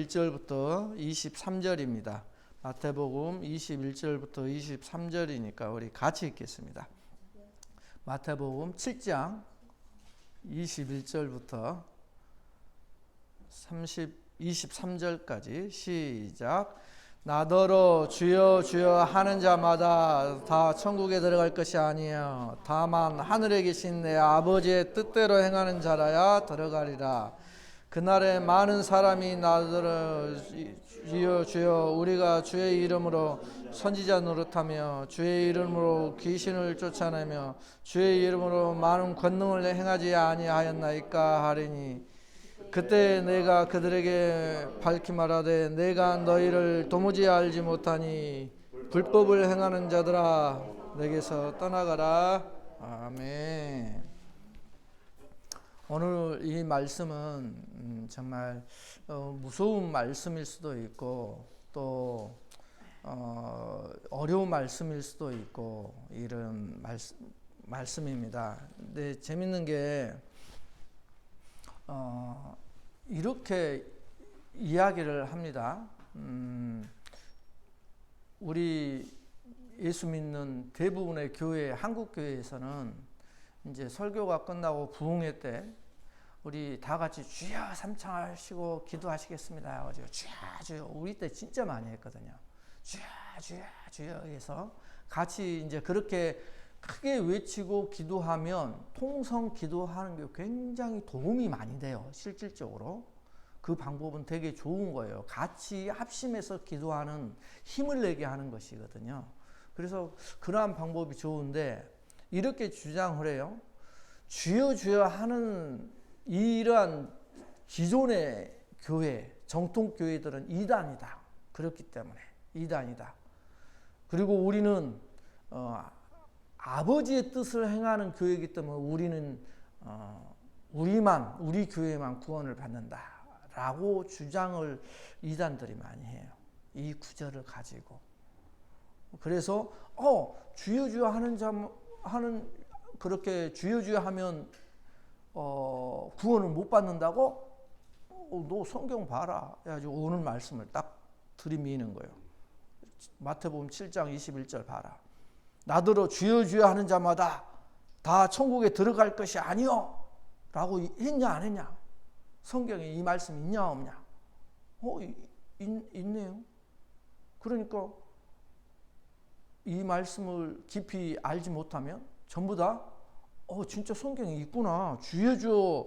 21절부터 23절입니다. 마태복음 21절부터 23절이니까 우리 같이 읽겠습니다. 마태복음 7장 21절부터 23절까지 시작. 나더러 주여 주여 하는 자마다 다 천국에 들어갈 것이 아니요 다만 하늘에 계신 내 아버지의 뜻대로 행하는 자라야 들어가리라. 그날에 많은 사람이 나더러 주여 주여 우리가 주의 이름으로 선지자 노릇하며 주의 이름으로 귀신을 쫓아내며 주의 이름으로 많은 권능을 행하지 아니하였나이까 하리니 그때 내가 그들에게 밝히 말하되 내가 너희를 도무지 알지 못하니 불법을 행하는 자들아 내게서 떠나가라. 아멘. 오늘 이 말씀은 정말 무서운 말씀일 수도 있고 또 어려운 말씀일 수도 있고 이런 말씀입니다. 근데 재밌는 게 이렇게 이야기를 합니다. 우리 예수 믿는 대부분의 교회, 한국 교회에서는 이제 설교가 끝나고 부흥회 때 우리 다 같이 주여 삼창하시고 기도하시겠습니다. 주여 주여 우리 때 진짜 많이 했거든요. 주여 주여 주여 해서 같이 이제 그렇게 크게 외치고 기도하면 통성 기도하는 게 굉장히 도움이 많이 돼요. 실질적으로 그 방법은 되게 좋은 거예요. 같이 합심해서 기도하는 힘을 내게 하는 것이거든요. 그래서 그러한 방법이 좋은데 이렇게 주장을 해요. 주여 주여 하는 이러한 기존의 교회, 정통 교회들은 이단이다. 그렇기 때문에 이단이다. 그리고 우리는 아버지의 뜻을 행하는 교회이기 때문에 우리는 우리 교회만 구원을 받는다라고 주장을 이단들이 많이 해요. 이 구절을 가지고. 그래서 주여 주여 하는 그렇게 주여 주여 하면 구원을 못 받는다고? 너 성경 봐라. 해가지고 오늘 말씀을 딱 들이미는 거예요. 마태복음 7장 21절 봐라. 나더러 주여 주여 하는 자마다 다 천국에 들어갈 것이 아니요 라고 했냐 안 했냐? 성경에 이 말씀 있냐 없냐? 있네요. 그러니까 이 말씀을 깊이 알지 못하면 전부 다 진짜 성경에 있구나. 주여 주여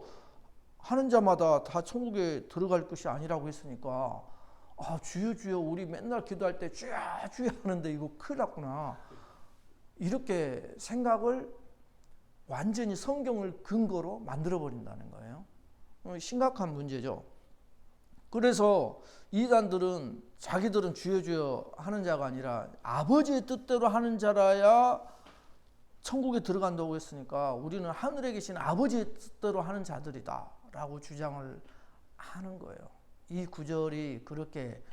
하는 자마다 다 천국에 들어갈 것이 아니라고 했으니까 주여 주여 우리 맨날 기도할 때 주여 주여 하는데 이거 큰일 났구나. 이렇게 생각을 완전히 성경을 근거로 만들어버린다는 거예요. 심각한 문제죠. 그래서 이단들은 자기들은 주여 주여 하는 자가 아니라 아버지의 뜻대로 하는 자라야 천국에 들어간다고 했으니까 우리는 하늘에 계신 아버지의 뜻대로 하는 자들이다 라고 주장을 하는 거예요. 이 구절이 그렇게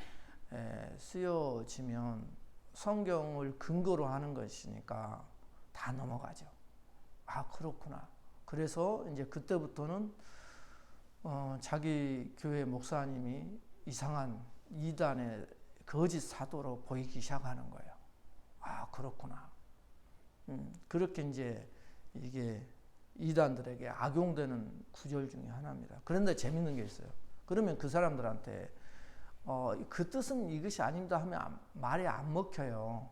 쓰여지면 성경을 근거로 하는 것이니까 다 넘어가죠. 그렇구나. 그래서 이제 그때부터는 자기 교회 목사님이 이상한 이단의 거짓 사도로 보이기 시작하는 거예요. 그렇구나. 그렇게 이제 이게 이단들에게 악용되는 구절 중에 하나입니다. 그런데 재밌는 게 있어요. 그러면 그 사람들한테 그 뜻은 이것이 아닙니다 하면 말이 안 먹혀요.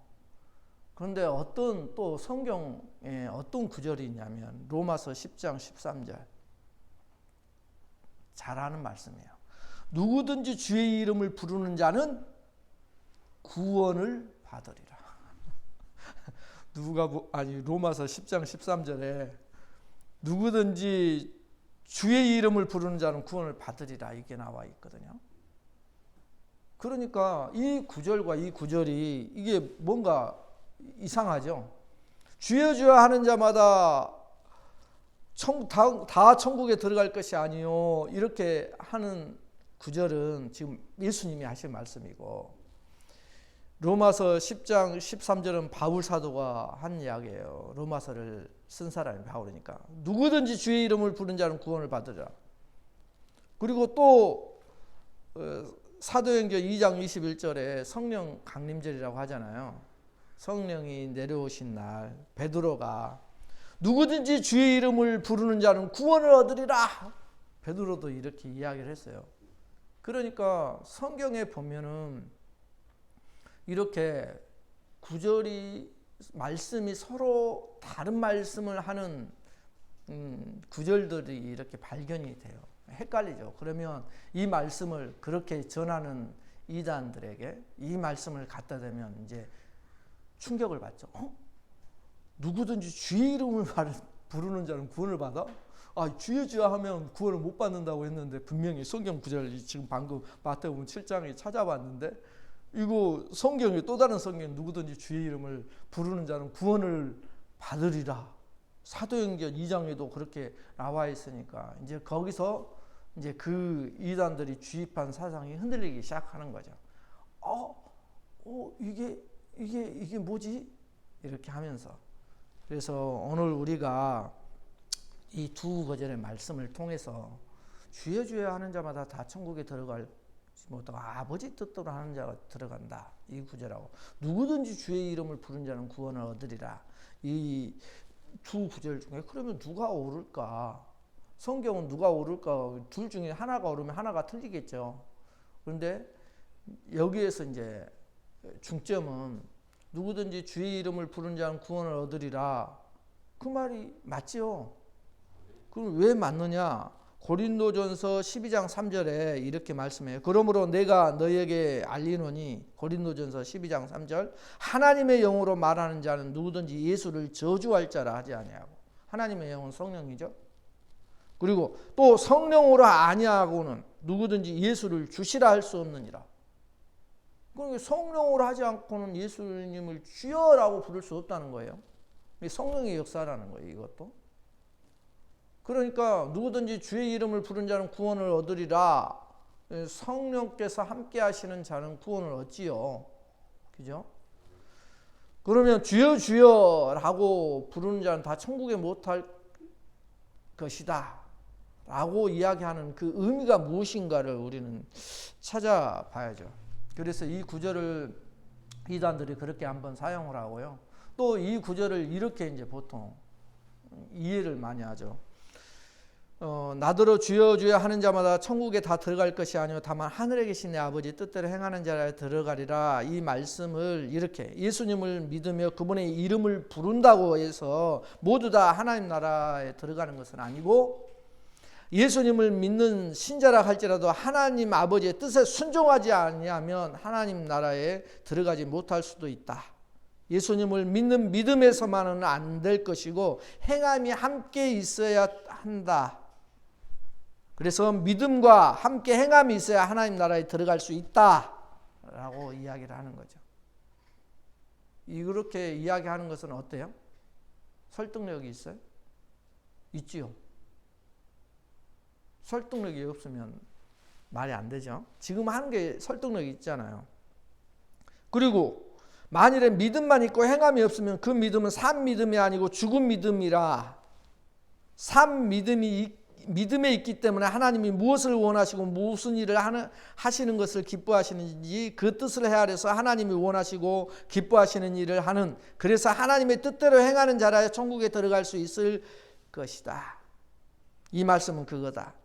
그런데 어떤 또 성경에 어떤 구절이 있냐면 로마서 10장 13절 잘 아는 말씀이에요. 누구든지 주의 이름을 부르는 자는 구원을 받으리라. 로마서 10장 13절에 누구든지 주의 이름을 부르는 자는 구원을 받으리라 이게 나와 있거든요. 그러니까 이 구절과 이 구절이 이게 뭔가 이상하죠. 주여 주여 하는 자마다 다 천국에 들어갈 것이 아니요 이렇게 하는 구절은 지금 예수님이 하신 말씀이고 로마서 10장 13절은 바울 사도가 한 이야기예요. 로마서를 쓴 사람이 바울이니까 누구든지 주의 이름을 부르는 자는 구원을 받으리라. 그리고 또 사도행전 2장 21절에 성령 강림절이라고 하잖아요. 성령이 내려오신 날 베드로가 누구든지 주의 이름을 부르는 자는 구원을 얻으리라. 베드로도 이렇게 이야기를 했어요. 그러니까 성경에 보면은 이렇게 구절이 말씀이 서로 다른 말씀을 하는 구절들이 이렇게 발견이 돼요. 헷갈리죠. 그러면 이 말씀을 그렇게 전하는 이단들에게 이 말씀을 갖다 대면 이제 충격을 받죠. 누구든지 주의 이름을 부르는 자는 구원을 받아? 주여 주여 하면 구원을 못 받는다고 했는데 분명히 성경 구절 지금 방금 마태복음 7장에 찾아봤는데 이거 성경이 또 다른 성경 누구든지 주의 이름을 부르는 자는 구원을 받으리라. 사도행전 2장에도 그렇게 나와 있으니까 이제 거기서 이제 그 이단들이 주입한 사상이 흔들리기 시작하는 거죠. 이게 뭐지? 이렇게 하면서. 그래서 오늘 우리가 이 두 구절의 말씀을 통해서 주여 주여 하는 자마다 다 천국에 들어갈 못하고 아버지 뜻대로 하는 자가 들어간다. 이 구절하고 누구든지 주의 이름을 부른 자는 구원을 얻으리라. 이 두 구절 중에 그러면 누가 오를까? 성경은 누가 오를까? 둘 중에 하나가 오르면 하나가 틀리겠죠. 그런데 여기에서 이제 중점은 누구든지 주의 이름을 부른 자는 구원을 얻으리라. 그 말이 맞죠? 그럼 왜 맞느냐? 고린도전서 12장 3절에 이렇게 말씀해요. 그러므로 내가 너희에게 알리노니 고린도전서 12장 3절 하나님의 영으로 말하는 자는 누구든지 예수를 저주할 자라 하지 아니하고 하나님의 영은 성령이죠. 그리고 또 성령으로 아니하고는 누구든지 예수를 주시라 할 수 없느니라. 그러니까 성령으로 하지 않고는 예수님을 주여라고 부를 수 없다는 거예요. 성령의 역사라는 거예요. 이것도. 그러니까 누구든지 주의 이름을 부른 자는 구원을 얻으리라. 성령께서 함께 하시는 자는 구원을 얻지요. 그죠? 그러면 주여 주여라고 부르는 자는 다 천국에 못할 것이다 라고 이야기하는 그 의미가 무엇인가를 우리는 찾아봐야죠. 그래서 이 구절을 이단들이 그렇게 한번 사용을 하고요. 또 이 구절을 이렇게 이제 보통 이해를 많이 하죠. 나더러 주여 주여 하는 자마다 천국에 다 들어갈 것이 아니요 다만 하늘에 계신 내 아버지 뜻대로 행하는 자라 들어가리라. 이 말씀을 이렇게 예수님을 믿으며 그분의 이름을 부른다고 해서 모두 다 하나님 나라에 들어가는 것은 아니고 예수님을 믿는 신자라 할지라도 하나님 아버지의 뜻에 순종하지 아니하면 하나님 나라에 들어가지 못할 수도 있다. 예수님을 믿는 믿음에서만은 안 될 것이고 행함이 함께 있어야 한다. 그래서 믿음과 함께 행함이 있어야 하나님 나라에 들어갈 수 있다라고 이야기를 하는 거죠. 이렇게 이야기하는 것은 어때요? 설득력이 있어요? 있지요. 설득력이 없으면 말이 안 되죠. 지금 하는 게 설득력이 있잖아요. 그리고 만일에 믿음만 있고 행함이 없으면 그 믿음은 산 믿음이 아니고 죽은 믿음이라. 산 믿음에 있기 때문에 하나님이 무엇을 원하시고 무슨 일을 하시는 것을 기뻐하시는지 그 뜻을 헤아려서 하나님이 원하시고 기뻐하시는 일을 하는, 그래서 하나님의 뜻대로 행하는 자라야 천국에 들어갈 수 있을 것이다. 이 말씀은 그거다.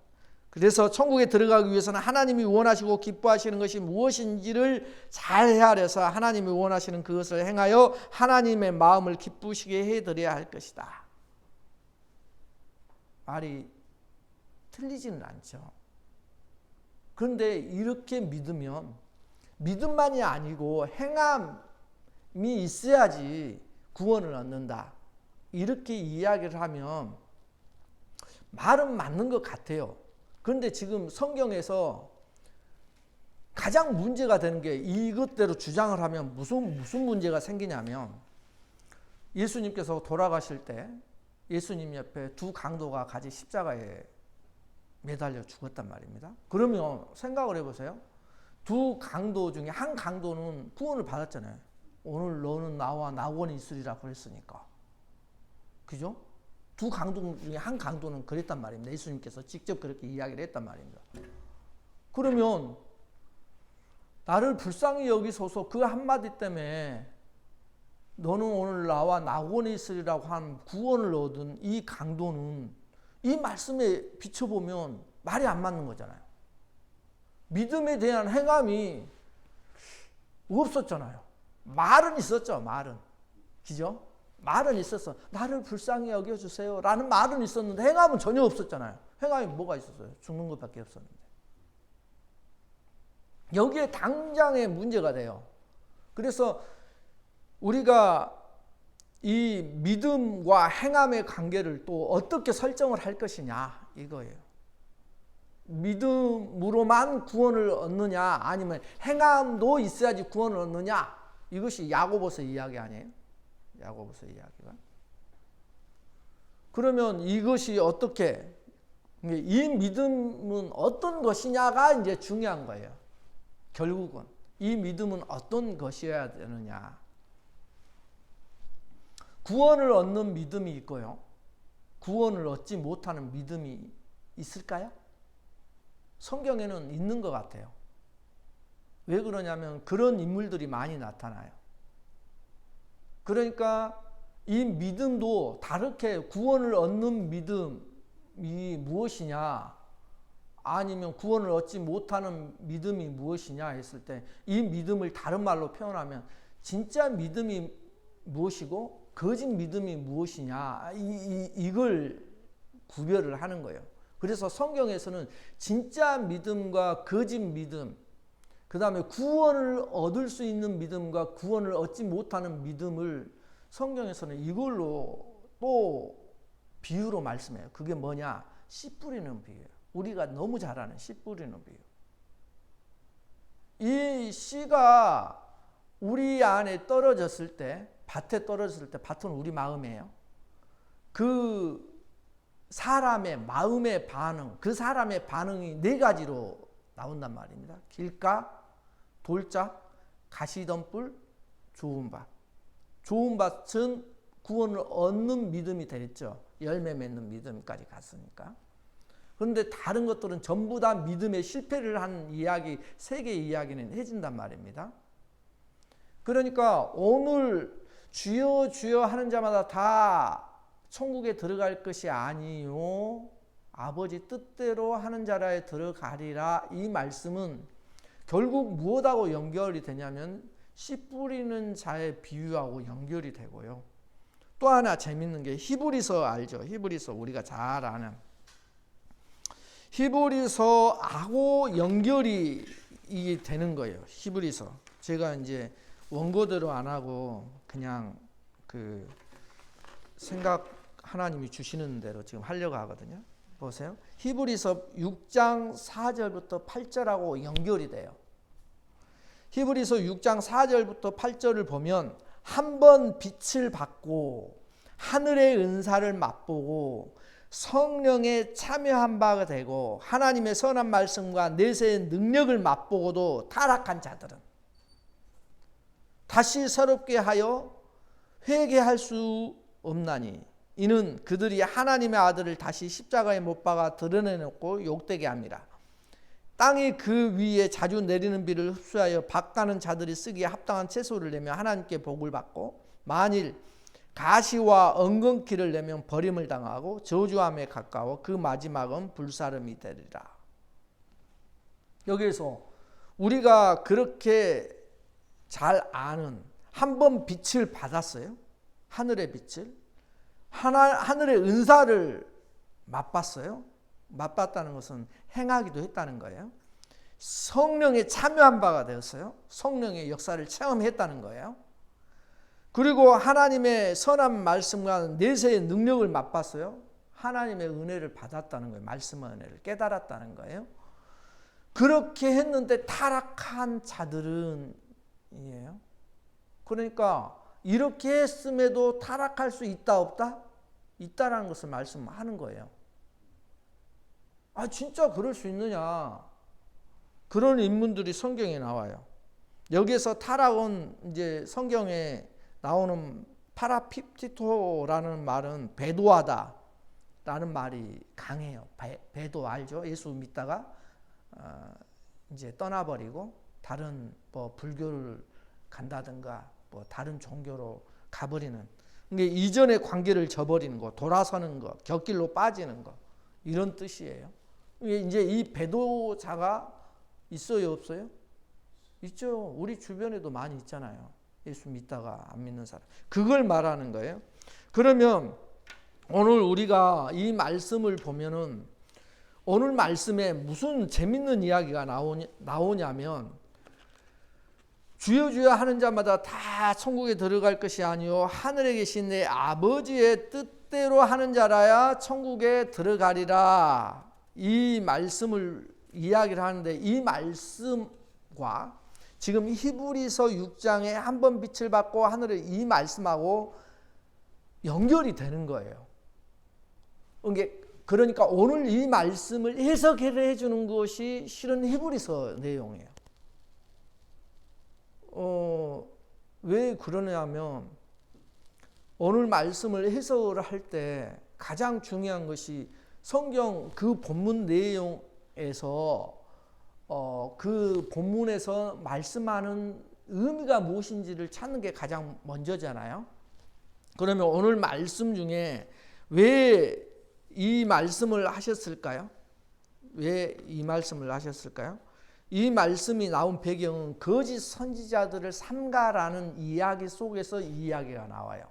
그래서 천국에 들어가기 위해서는 하나님이 원하시고 기뻐하시는 것이 무엇인지를 잘 헤아려서 하나님이 원하시는 그것을 행하여 하나님의 마음을 기쁘시게 해드려야 할 것이다. 말이 틀리지는 않죠. 그런데 이렇게 믿으면 믿음만이 아니고 행함이 있어야지 구원을 얻는다. 이렇게 이야기를 하면 말은 맞는 것 같아요. 그런데 지금 성경에서 가장 문제가 되는 게 이것대로 주장을 하면 무슨 문제가 생기냐면 예수님께서 돌아가실 때 예수님 옆에 두 강도가 같이 십자가에 매달려 죽었단 말입니다. 그러면 생각을 해보세요. 두 강도 중에 한 강도는 구원을 받았잖아요. 오늘 너는 나와 낙원이 있으리라 그랬으니까. 그죠? 두 강도 중에 한 강도는 그랬단 말입니다. 예수님께서 직접 그렇게 이야기를 했단 말입니다. 그러면 나를 불쌍히 여기소서 그 한마디 때문에 너는 오늘 나와 낙원에 있으리라고 한 구원을 얻은 이 강도는 이 말씀에 비춰보면 말이 안 맞는 거잖아요. 믿음에 대한 행함이 없었잖아요. 말은 있었죠. 말은. 그죠? 말은 있었어. 나를 불쌍히 여겨주세요 라는 말은 있었는데 행함은 전혀 없었잖아요. 행함이 뭐가 있었어요? 죽는 것밖에 없었는데. 여기에 당장의 문제가 돼요. 그래서 우리가 이 믿음과 행함의 관계를 또 어떻게 설정을 할 것이냐 이거예요. 믿음으로만 구원을 얻느냐 아니면 행함도 있어야지 구원을 얻느냐, 이것이 야고보서 이야기 아니에요? 야고보서 이야기가. 그러면 이것이 어떻게, 이 믿음은 어떤 것이냐가 이제 중요한 거예요. 결국은 이 믿음은 어떤 것이어야 되느냐. 구원을 얻는 믿음이 있고요, 구원을 얻지 못하는 믿음이 있을까요? 성경에는 있는 것 같아요. 왜 그러냐면 그런 인물들이 많이 나타나요. 그러니까 이 믿음도 다르게 구원을 얻는 믿음이 무엇이냐 아니면 구원을 얻지 못하는 믿음이 무엇이냐 했을 때 이 믿음을 다른 말로 표현하면 진짜 믿음이 무엇이고 거짓 믿음이 무엇이냐 이걸 구별을 하는 거예요. 그래서 성경에서는 진짜 믿음과 거짓 믿음, 그 다음에 구원을 얻을 수 있는 믿음과 구원을 얻지 못하는 믿음을 성경에서는 이걸로 또 비유로 말씀해요. 그게 뭐냐? 씨 뿌리는 비유예요. 우리가 너무 잘 아는 씨 뿌리는 비유. 이 씨가 우리 안에 떨어졌을 때, 밭에 떨어졌을 때, 밭은 우리 마음이에요. 그 사람의 마음의 반응, 그 사람의 반응이 네 가지로 나온단 말입니다. 길가, 돌짝, 가시덤불, 좋은 밭. 좋은 밭은 구원을 얻는 믿음이 되겠죠. 열매 맺는 믿음까지 갔으니까. 그런데 다른 것들은 전부 다 믿음의 실패를 한 이야기, 세 개의 이야기는 해준단 말입니다. 그러니까 오늘 주여 주여 하는 자마다 다 천국에 들어갈 것이 아니요 아버지 뜻대로 하는 자라에 들어가리라, 이 말씀은 결국 무엇하고 연결이 되냐면 씨 뿌리는 자의 비유하고 연결이 되고요. 또 하나 재밌는 게 히브리서 알죠? 히브리서 우리가 잘 아는 히브리서하고 연결이 되는 거예요. 히브리서. 제가 이제 원고대로 안 하고 그냥 그 생각 하나님이 주시는 대로 지금 하려고 하거든요. 보세요. 히브리서 6장 4절부터 8절하고 연결이 돼요. 히브리서 6장 4절부터 8절을 보면 한 번 빛을 받고 하늘의 은사를 맛보고 성령에 참여한 바가 되고 하나님의 선한 말씀과 내세의 능력을 맛보고도 타락한 자들은 다시 새롭게 하여 회개할 수 없나니 이는 그들이 하나님의 아들을 다시 십자가에 못 박아 드러내놓고 욕되게 합니다. 땅이 그 위에 자주 내리는 비를 흡수하여 박 가는 자들이 쓰기에 합당한 채소를 내며 하나님께 복을 받고 만일 가시와 엉겅퀴를 내면 버림을 당하고 저주함에 가까워 그 마지막은 불사름이 되리라. 여기에서 우리가 그렇게 잘 아는 한 번 빛을 받았어요. 하늘의 빛을. 하늘의 은사를 맛봤어요. 맛봤다는 것은 행하기도 했다는 거예요. 성령에 참여한 바가 되었어요. 성령의 역사를 체험했다는 거예요. 그리고 하나님의 선한 말씀과 내세의 능력을 맛봤어요. 하나님의 은혜를 받았다는 거예요. 말씀의 은혜를 깨달았다는 거예요. 그렇게 했는데 타락한 자들은 이에요. 그러니까 이렇게 했음에도 타락할 수 있다 없다? 있다라는 것을 말씀하는 거예요. 아 진짜 그럴 수 있느냐? 그런 인물들이 성경에 나와요. 여기에서 타락은 이제 성경에 나오는 파라피티토라는 말은 배도하다 라는 말이 강해요. 배도 알죠? 예수 믿다가 이제 떠나버리고 다른 뭐 불교를 간다든가 뭐 다른 종교로 가버리는, 그게 이전의 관계를 저버리는 거, 돌아서는 거, 곁길로 빠지는 거, 이런 뜻이에요. 이제 이 배도자가 있어요, 없어요? 있죠. 우리 주변에도 많이 있잖아요. 예수 믿다가 안 믿는 사람. 그걸 말하는 거예요. 그러면 오늘 우리가 이 말씀을 보면은 오늘 말씀에 무슨 재밌는 이야기가 나오냐면, 주여 주여 하는 자마다 다 천국에 들어갈 것이 아니요 하늘에 계신 내 아버지의 뜻대로 하는 자라야 천국에 들어가리라. 이 말씀을 이야기를 하는데, 이 말씀과 지금 히브리서 6장에 한 번 빛을 받고 하늘에, 이 말씀하고 연결이 되는 거예요. 그러니까 오늘 이 말씀을 해석해 주는 것이 실은 히브리서 내용이에요. 왜 그러냐면, 오늘 말씀을 해석을 할 때 가장 중요한 것이 성경 그 본문 내용에서 그 본문에서 말씀하는 의미가 무엇인지를 찾는 게 가장 먼저잖아요. 그러면 오늘 말씀 중에 왜 이 말씀을 하셨을까요? 왜 이 말씀을 하셨을까요? 이 말씀이 나온 배경은 거짓 선지자들을 삼가라는 이야기 속에서 이 이야기가 나와요.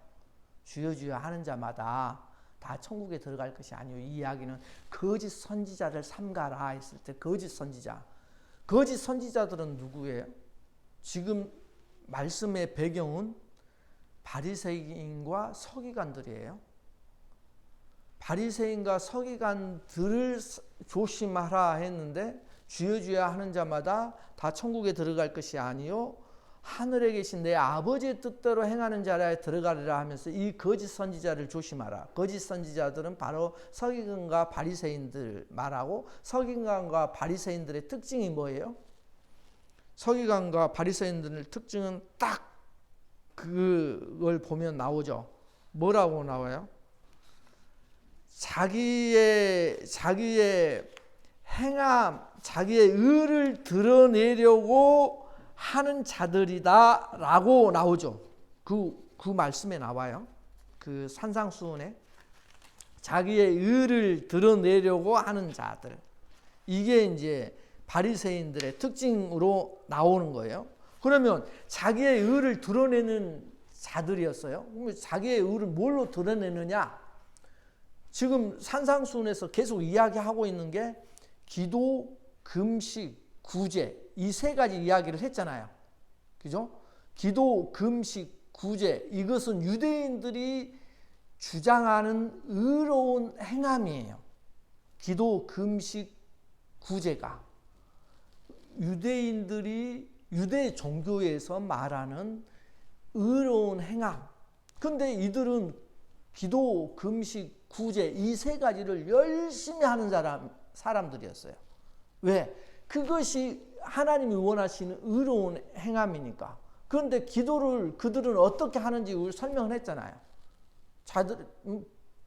주여 주여 하는 자마다 다 천국에 들어갈 것이 아니요. 이 이야기는 거짓 선지자를 삼가라 했을 때, 거짓 선지자들은 누구예요? 지금 말씀의 배경은 바리새인과 서기관들이에요. 바리새인과 서기관들을 조심하라 했는데, 주여 주여 하는 자마다 다 천국에 들어갈 것이 아니요 하늘에 계신 내 아버지의 뜻대로 행하는 자라에 들어가리라 하면서 이 거짓 선지자를 조심하라. 거짓 선지자들은 바로 서기관과 바리새인들 말하고, 서기관과 바리새인들의 특징이 뭐예요? 서기관과 바리새인들의 특징은 딱 그걸 보면 나오죠. 뭐라고 나와요? 자기의 행함, 자기의 의를 드러내려고 하는 자들이다라고 나오죠. 그 말씀에 나와요. 그 산상수훈에 자기의 의를 드러내려고 하는 자들. 이게 이제 바리새인들의 특징으로 나오는 거예요. 그러면 자기의 의를 드러내는 자들이었어요. 그럼 자기의 의를 뭘로 드러내느냐? 지금 산상수훈에서 계속 이야기하고 있는 게 기도, 금식, 구제, 이 세 가지 이야기를 했잖아요. 그죠? 기도, 금식, 구제, 이것은 유대인들이 주장하는 의로운 행함이에요. 기도, 금식, 구제가 유대인들이 유대 종교에서 말하는 의로운 행함. 근데 이들은 기도, 금식, 구제, 이 세 가지를 열심히 하는 사람들이었어요. 왜? 그것이 하나님이 원하시는 의로운 행함이니까. 그런데 기도를 그들은 어떻게 하는지 우리 설명을 했잖아요.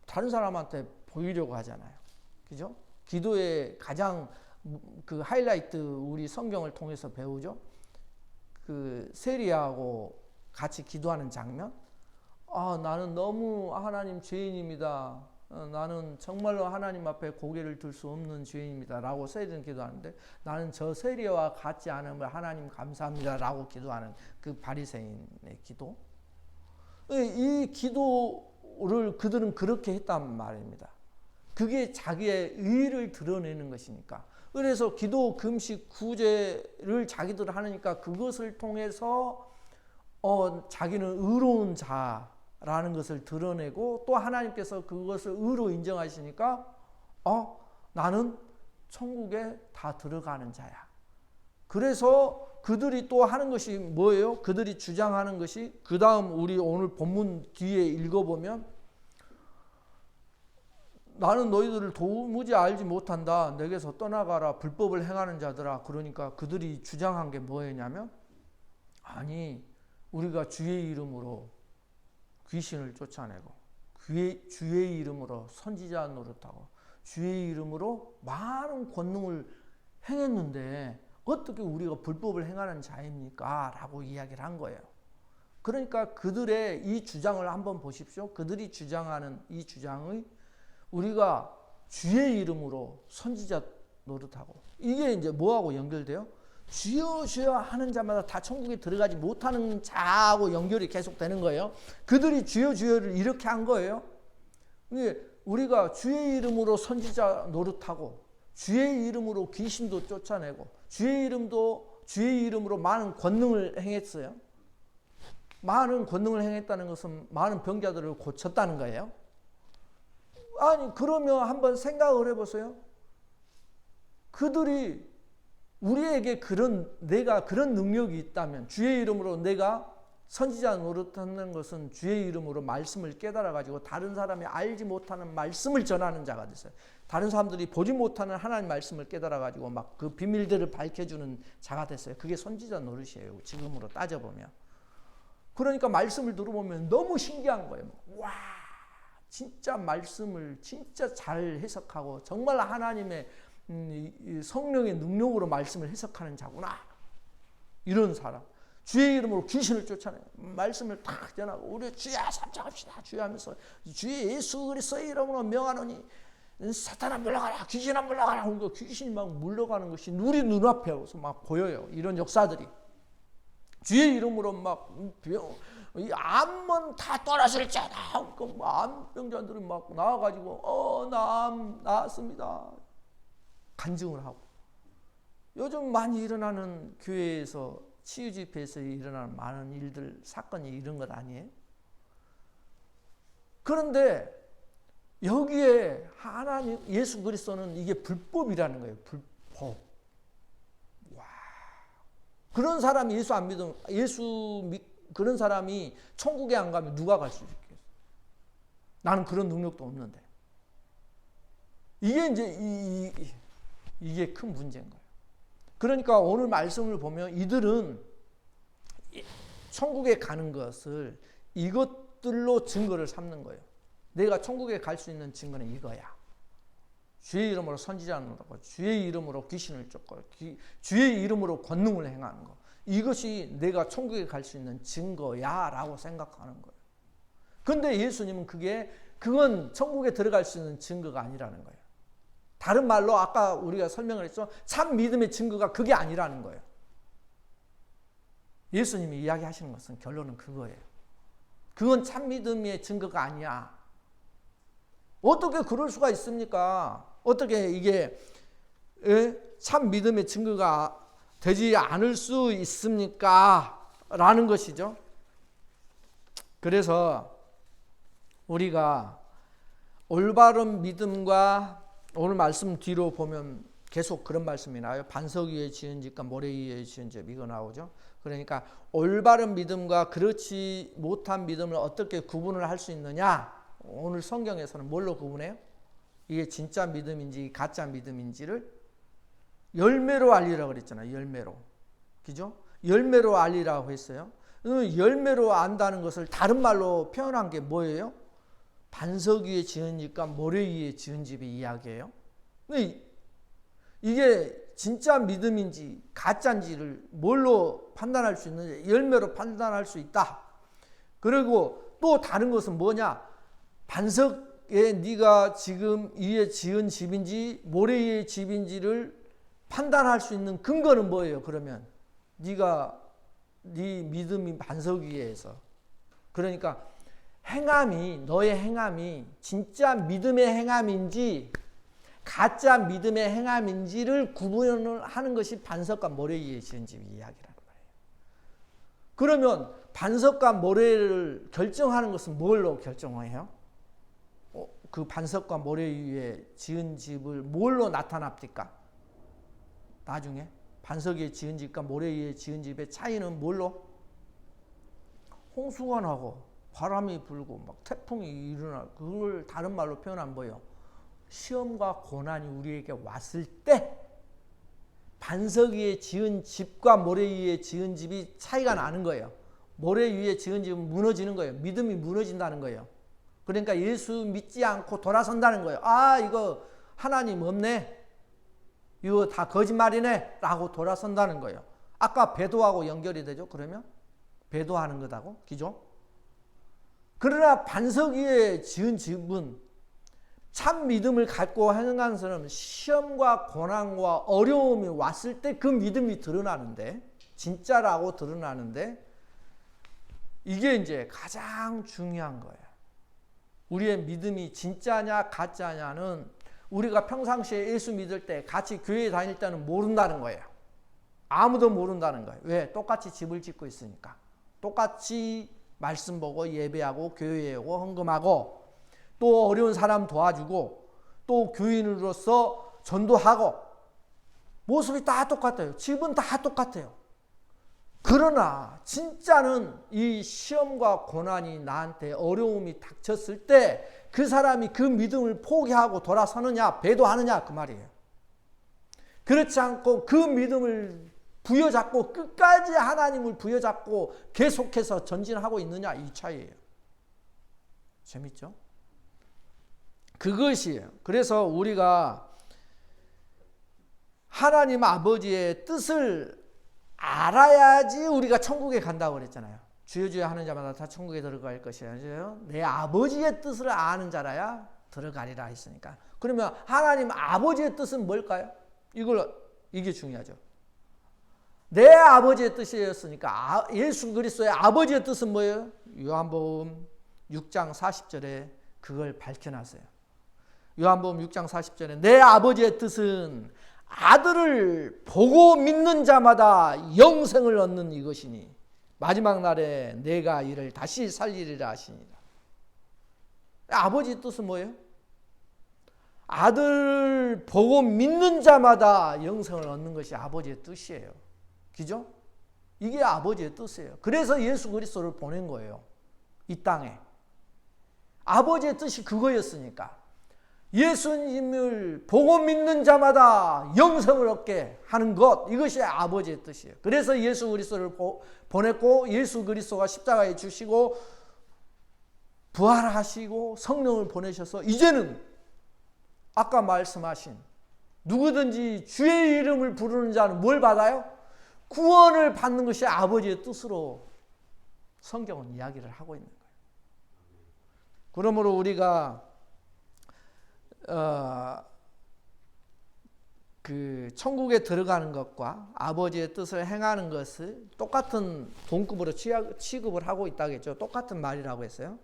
다른 사람한테 보이려고 하잖아요. 그죠? 기도의 가장 그 하이라이트 우리 성경을 통해서 배우죠. 그 세리하고 같이 기도하는 장면. 나는 너무 하나님 죄인입니다. 나는 정말로 하나님 앞에 고개를 들 수 없는 죄인입니다 라고 세리는 기도하는데, 나는 저 세리와 같지 않으면 하나님 감사합니다 라고 기도하는 그 바리새인의 기도. 이 기도를 그들은 그렇게 했단 말입니다. 그게 자기의 의를 드러내는 것이니까. 그래서 기도, 금식, 구제를 자기들 하니까 그것을 통해서 자기는 의로운 자라는 것을 드러내고, 또 하나님께서 그것을 의로 인정하시니까 나는 천국에 다 들어가는 자야. 그래서 그들이 또 하는 것이 뭐예요? 그들이 주장하는 것이, 그 다음 우리 오늘 본문 뒤에 읽어보면, 나는 너희들을 도무지 알지 못한다. 내게서 떠나가라. 불법을 행하는 자들아. 그러니까 그들이 주장한 게 뭐였냐면, 아니 우리가 주의 이름으로 귀신을 쫓아내고, 주의 이름으로 선지자 노릇하고, 주의 이름으로 많은 권능을 행했는데 어떻게 우리가 불법을 행하는 자입니까? 라고 이야기를 한 거예요. 그러니까 그들의 이 주장을 한번 보십시오. 그들이 주장하는 이 주장의 우리가 주의 이름으로 선지자 노릇하고, 이게 이제 뭐하고 연결돼요? 주여 주여 하는 자마다 다 천국에 들어가지 못하는 자하고 연결이 계속 되는 거예요. 그들이 주여 주여를 이렇게 한 거예요. 우리가 주의 이름으로 선지자 노릇하고, 주의 이름으로 귀신도 쫓아내고, 주의 이름으로 많은 권능을 행했어요. 많은 권능을 행했다는 것은 많은 병자들을 고쳤다는 거예요. 아니, 그러면 한번 생각을 해보세요. 그들이 우리에게 내가 그런 능력이 있다면, 주의 이름으로 내가 선지자 노릇하는 것은 주의 이름으로 말씀을 깨달아 가지고 다른 사람이 알지 못하는 말씀을 전하는 자가 됐어요. 다른 사람들이 보지 못하는 하나님 말씀을 깨달아 가지고 막 그 비밀들을 밝혀주는 자가 됐어요. 그게 선지자 노릇이에요. 지금으로 따져보면. 그러니까 말씀을 들어보면 너무 신기한 거예요. 와, 진짜 말씀을 진짜 잘 해석하고 정말 하나님의 성령의 능력으로 말씀을 해석하는 자구나. 이런 사람. 주의 이름으로 귀신을 쫓아내요. 말씀을 탁 전하고, 우리 주야 삼창합시다. 주야 하면서 주의 예수 그리스도의 이름으로 명하노니 사탄아 물러가라, 귀신아 물러가라. 그러니까 귀신이 막 물러가는 것이 우리 눈앞에서 막 보여요. 이런 역사들이. 주의 이름으로 막 암은 다 떠나실지어다. 그러니까 암병자들이 막 나와가지고 나 암 나았습니다. 간증을 하고. 요즘 많이 일어나는 교회에서 치유 집회에서 일어나는 많은 일들, 사건이 이런 것 아니에요? 그런데 여기에 하나님, 예수 그리스도는 이게 불법이라는 거예요. 불법. 와. 그런 사람이 예수 안 믿으면, 그런 사람이 천국에 안 가면 누가 갈 수 있겠어? 나는 그런 능력도 없는데. 이게 이제 이게 큰 문제인 거예요. 그러니까 오늘 말씀을 보면 이들은 천국에 가는 것을 이것들로 증거를 삼는 거예요. 내가 천국에 갈 수 있는 증거는 이거야. 주의 이름으로 선지자를 하고, 주의 이름으로 귀신을 쫓고, 주의 이름으로 권능을 행하는 거. 이것이 내가 천국에 갈 수 있는 증거야 라고 생각하는 거예요. 그런데 예수님은 그건 천국에 들어갈 수 있는 증거가 아니라는 거예요. 다른 말로 아까 우리가 설명을 했죠. 참 믿음의 증거가 그게 아니라는 거예요. 예수님이 이야기하시는 것은 결론은 그거예요. 그건 참 믿음의 증거가 아니야. 어떻게 그럴 수가 있습니까? 어떻게 이게 참 믿음의 증거가 되지 않을 수 있습니까? 라는 것이죠. 그래서 우리가 올바른 믿음과, 오늘 말씀 뒤로 보면 계속 그런 말씀이 나와요. 반석 위에 지은 집과 모래 위에 지은 집, 이거 나오죠. 그러니까 올바른 믿음과 그렇지 못한 믿음을 어떻게 구분을 할 수 있느냐? 오늘 성경에서는 뭘로 구분해요? 이게 진짜 믿음인지 가짜 믿음인지를 열매로 알리라고 그랬잖아요. 열매로. 그죠? 열매로 알리라고 했어요. 열매로 안다는 것을 다른 말로 표현한 게 뭐예요? 반석 위에 지은 집과 모래 위에 지은 집의 이야기예요. 이게 진짜 믿음인지 가짜인지를 뭘로 판단할 수 있느냐? 열매로 판단할 수 있다. 그리고 또 다른 것은 뭐냐? 반석에 네가 지금 위에 지은 집인지 모래 위에 집인지를 판단할 수 있는 근거는 뭐예요? 그러면 네 믿음이 반석 위에서, 그러니까 너의 행함이 진짜 믿음의 행함인지 가짜 믿음의 행함인지를 구분을 하는 것이 반석과 모래 위에 지은 집 이야기라는 거예요. 그러면 반석과 모래를 결정하는 것은 뭘로 결정해요? 그 반석과 모래 위에 지은 집을 뭘로 나타납니까? 나중에 반석 위에 지은 집과 모래 위에 지은 집의 차이는 뭘로? 홍수가 나고 바람이 불고 막 태풍이 일어나고, 그걸 다른 말로 표현하면 뭐예요? 시험과 고난이 우리에게 왔을 때 반석 위에 지은 집과 모래 위에 지은 집이 차이가 나는 거예요. 모래 위에 지은 집은 무너지는 거예요. 믿음이 무너진다는 거예요. 그러니까 예수 믿지 않고 돌아선다는 거예요. 아, 이거 하나님 없네. 이거 다 거짓말이네 라고 돌아선다는 거예요. 아까 배도하고 연결이 되죠. 그러면 배도하는 거다고 기죠. 그러나 반석 위에 지은 집은 참 믿음을 갖고 행한 사람은 시험과 고난과 어려움이 왔을 때 그 믿음이 드러나는데, 진짜라고 드러나는데, 이게 이제 가장 중요한 거예요. 우리의 믿음이 진짜냐 가짜냐는 우리가 평상시에 예수 믿을 때 같이 교회 다닐 때는 모른다는 거예요. 아무도 모른다는 거예요. 왜? 똑같이 집을 짓고 있으니까. 똑같이 말씀 보고 예배하고 교회에 오고 헌금하고 또 어려운 사람 도와주고 또 교인으로서 전도하고 모습이 다 똑같아요. 집은 다 똑같아요. 그러나 진짜는 이 시험과 고난이 나한테 어려움이 닥쳤을 때 그 사람이 그 믿음을 포기하고 돌아서느냐 배도하느냐 그 말이에요. 그렇지 않고 그 믿음을 부여잡고 끝까지 하나님을 부여잡고 계속해서 전진하고 있느냐 이 차이예요. 재밌죠? 그것이에요. 그래서 우리가 하나님 아버지의 뜻을 알아야지 우리가 천국에 간다고 그랬잖아요. 주여 주여 하는 자마다 다 천국에 들어갈 것이야. 내 아버지의 뜻을 아는 자라야 들어가리라 했으니까. 그러면 하나님 아버지의 뜻은 뭘까요? 이게 중요하죠. 내 아버지의 뜻이었으니까 예수 그리스도의 아버지의 뜻은 뭐예요? 요한복음 6장 40절에 그걸 밝혀놨어요. 요한복음 6장 40절에 내 아버지의 뜻은 아들을 보고 믿는 자마다 영생을 얻는 이것이니 마지막 날에 내가 이를 다시 살리리라 하시니라. 아버지의 뜻은 뭐예요? 아들 보고 믿는 자마다 영생을 얻는 것이 아버지의 뜻이에요. 그죠? 이게 아버지의 뜻이에요. 그래서 예수 그리스도를 보낸 거예요. 이 땅에. 아버지의 뜻이 그거였으니까. 예수님을 보고 믿는 자마다 영생을 얻게 하는 것, 이것이 아버지의 뜻이에요. 그래서 예수 그리스도를 보냈고 예수 그리스도가 십자가에 주시고 부활하시고 성령을 보내셔서 이제는 아까 말씀하신 누구든지 주의 이름을 부르는 자는 뭘 받아요? 구원을 받는 것이 아버지의 뜻으로 성경은 이야기를 하고 있는 거예요. 그러므로 우리가 그 천국에 들어가는 것과 아버지의 뜻을 행하는 것을 똑같은 동급으로 취급을 하고 있다겠죠. 똑같은 말이라고 했어요.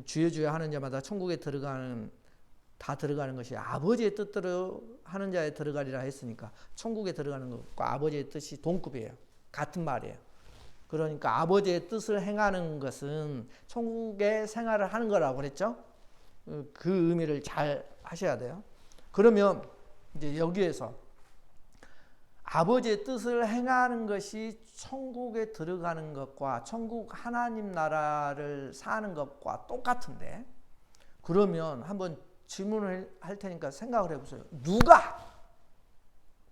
주여 주여 하는 자마다 천국에 다 들어가는 것이 아버지의 뜻대로 하는 자에 들어가리라 했으니까 천국에 들어가는 것과 아버지의 뜻이 동급이에요. 같은 말이에요. 그러니까 아버지의 뜻을 행하는 것은 천국의 생활을 하는 거라고 그랬죠. 그 의미를 잘 하셔야 돼요. 그러면 이제 여기에서 아버지의 뜻을 행하는 것이 천국에 들어가는 것과 천국 하나님 나라를 사는 것과 똑같은데, 그러면 한번 질문을 할 테니까 생각을 해보세요. 누가?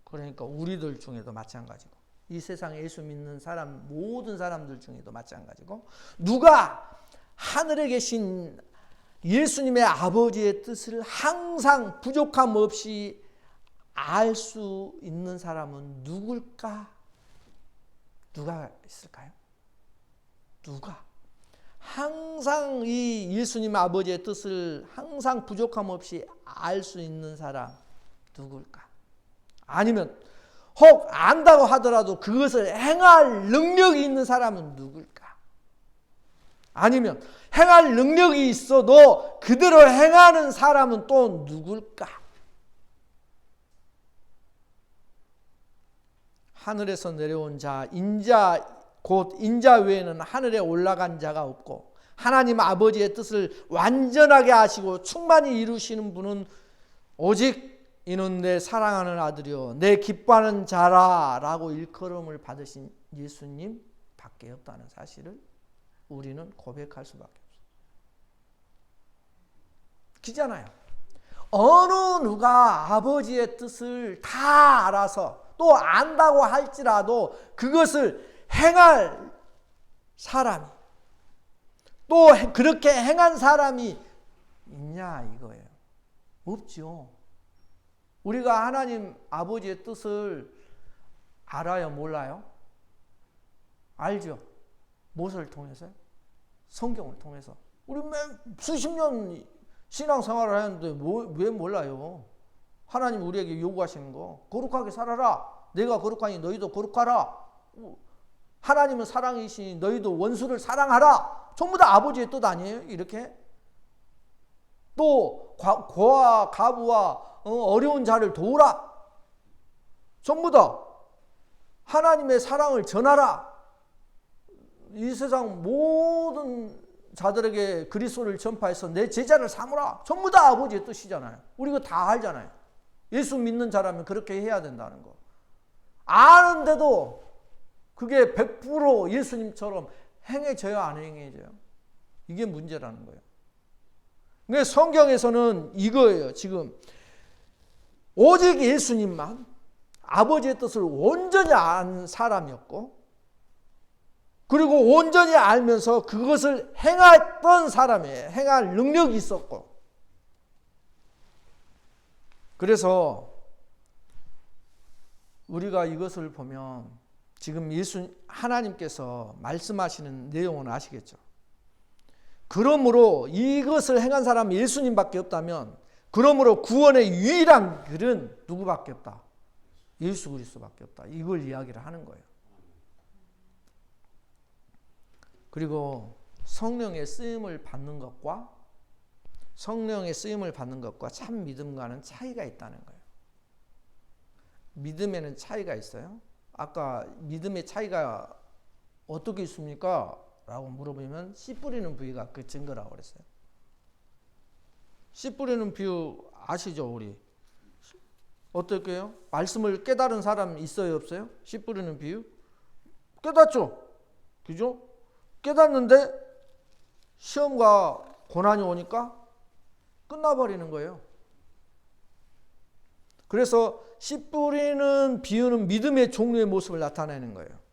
그러니까 우리들 중에도 마찬가지고 이 세상에 예수 믿는 사람 모든 사람들 중에도 마찬가지고 누가 하늘에 계신 예수님의 아버지의 뜻을 항상 부족함 없이 알 수 있는 사람은 누굴까? 누가 있을까요? 누가? 항상 이 예수님 아버지의 뜻을 항상 부족함 없이 알 수 있는 사람 누굴까? 아니면 혹 안다고 하더라도 그것을 행할 능력이 있는 사람은 누굴까? 아니면 행할 능력이 있어도 그대로 행하는 사람은 또 누굴까? 하늘에서 내려온 자, 인자 곧 인자 외에는 하늘에 올라간 자가 없고 하나님 아버지의 뜻을 완전하게 하시고 충만히 이루시는 분은 오직 이는 내 사랑하는 아들이요 내 기뻐하는 자라 라고 일컬음을 받으신 예수님 밖에 없다는 사실을 우리는 고백할 수밖에 없어요. 기잖아요. 어느 누가 아버지의 뜻을 다 알아서 또 안다고 할지라도 그것을 행할 사람이 또 그렇게 행한 사람이 있냐 이거예요. 없죠. 우리가 하나님 아버지의 뜻을 알아요? 몰라요? 알죠? 무엇을 통해서요? 성경을 통해서. 우리 수십 년 신앙생활을 하는데 왜 몰라요? 하나님 우리에게 요구하시는 거. 거룩하게 살아라. 내가 거룩하니 너희도 거룩하라. 하나님은 사랑이시니 너희도 원수를 사랑하라. 전부 다 아버지의 뜻 아니에요? 이렇게? 또 고아 가부와 어려운 자를 도우라. 전부 다 하나님의 사랑을 전하라. 이 세상 모든 자들에게 그리스도를 전파해서 내 제자를 삼으라. 전부 다 아버지의 뜻이잖아요. 우리 이거 다 알잖아요. 예수 믿는 자라면 그렇게 해야 된다는 거. 아는데도 그게 100% 예수님처럼 행해져요, 안 행해져요? 이게 문제라는 거예요. 근데 성경에서는 이거예요. 지금 오직 예수님만 아버지의 뜻을 온전히 안 사람이었고, 그리고 온전히 알면서 그것을 행했던 사람이에요. 행할 능력이 있었고. 그래서 우리가 이것을 보면 지금 하나님께서 말씀하시는 내용은 아시겠죠? 그러므로 이것을 행한 사람이 예수님밖에 없다면, 그러므로 구원의 유일한 길은 누구밖에 없다? 예수 그리스도밖에 없다. 이걸 이야기를 하는 거예요. 그리고 성령의 쓰임을 받는 것과 참 믿음과는 차이가 있다는 거예요. 믿음에는 차이가 있어요. 아까 믿음의 차이가 어떻게 있습니까? 라고 물어보면 씨 뿌리는 부위가 그 증거라고 그랬어요. 씨 뿌리는 비유 아시죠? 우리 어떨게요? 말씀을 깨달은 사람 있어요? 없어요? 씨 뿌리는 비유? 깨닫죠? 그죠? 깨닫는데 시험과 고난이 오니까 끝나버리는 거예요. 그래서 씨 뿌리는 비유는 믿음의 종류의 모습을 나타내는 거예요.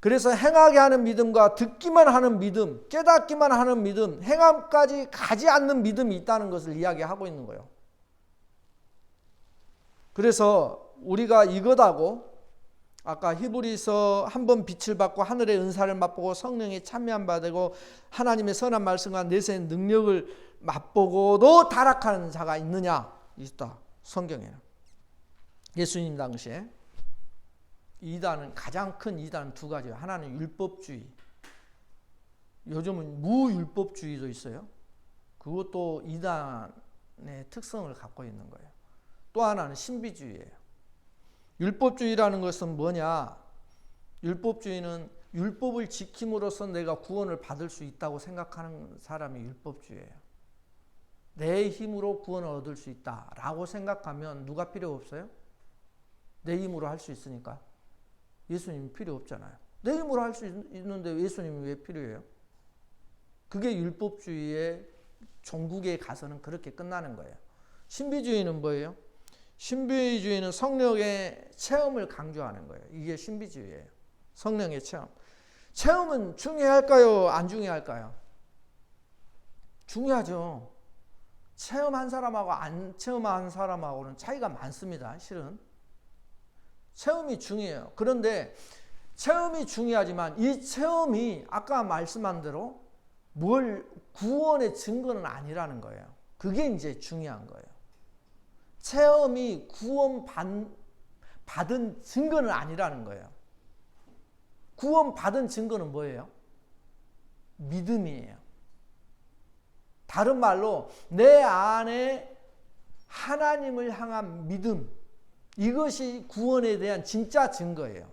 그래서 행하게 하는 믿음과 듣기만 하는 믿음, 깨닫기만 하는 믿음, 행함까지 가지 않는 믿음이 있다는 것을 이야기하고 있는 거예요. 그래서 우리가 이것하고 아까 히브리서 한번 빛을 받고 하늘의 은사를 맛보고 성령에 참여한 바 되고 하나님의 선한 말씀과 내세의 능력을 맛보고도 타락하는 자가 있느냐? 있다. 성경에는. 예수님 당시에 이단은, 가장 큰 이단 두 가지예요. 하나는 율법주의. 요즘은 무율법주의도 있어요. 그것도 이단의 특성을 갖고 있는 거예요. 또 하나는 신비주의예요. 율법주의라는 것은 뭐냐? 율법주의는 율법을 지킴으로써 내가 구원을 받을 수 있다고 생각하는 사람이 율법주의예요. 내 힘으로 구원을 얻을 수 있다라고 생각하면 누가 필요 없어요? 내 힘으로 할 수 있으니까. 예수님이 필요 없잖아요. 내 힘으로 할 수 있는데 예수님이 왜 필요해요? 그게 율법주의의 종국에 가서는 그렇게 끝나는 거예요. 신비주의는 뭐예요? 신비주의는 성령의 체험을 강조하는 거예요. 이게 신비주의예요. 성령의 체험. 체험은 중요할까요? 안 중요할까요? 중요하죠. 체험한 사람하고 안 체험한 사람하고는 차이가 많습니다. 실은. 체험이 중요해요. 그런데 체험이 중요하지만 이 체험이 아까 말씀한 대로 구원의 증거는 아니라는 거예요. 그게 이제 중요한 거예요. 체험이 받은 증거는 아니라는 거예요. 구원받은 증거는 뭐예요? 믿음이에요. 다른 말로 내 안에 하나님을 향한 믿음, 이것이 구원에 대한 진짜 증거예요.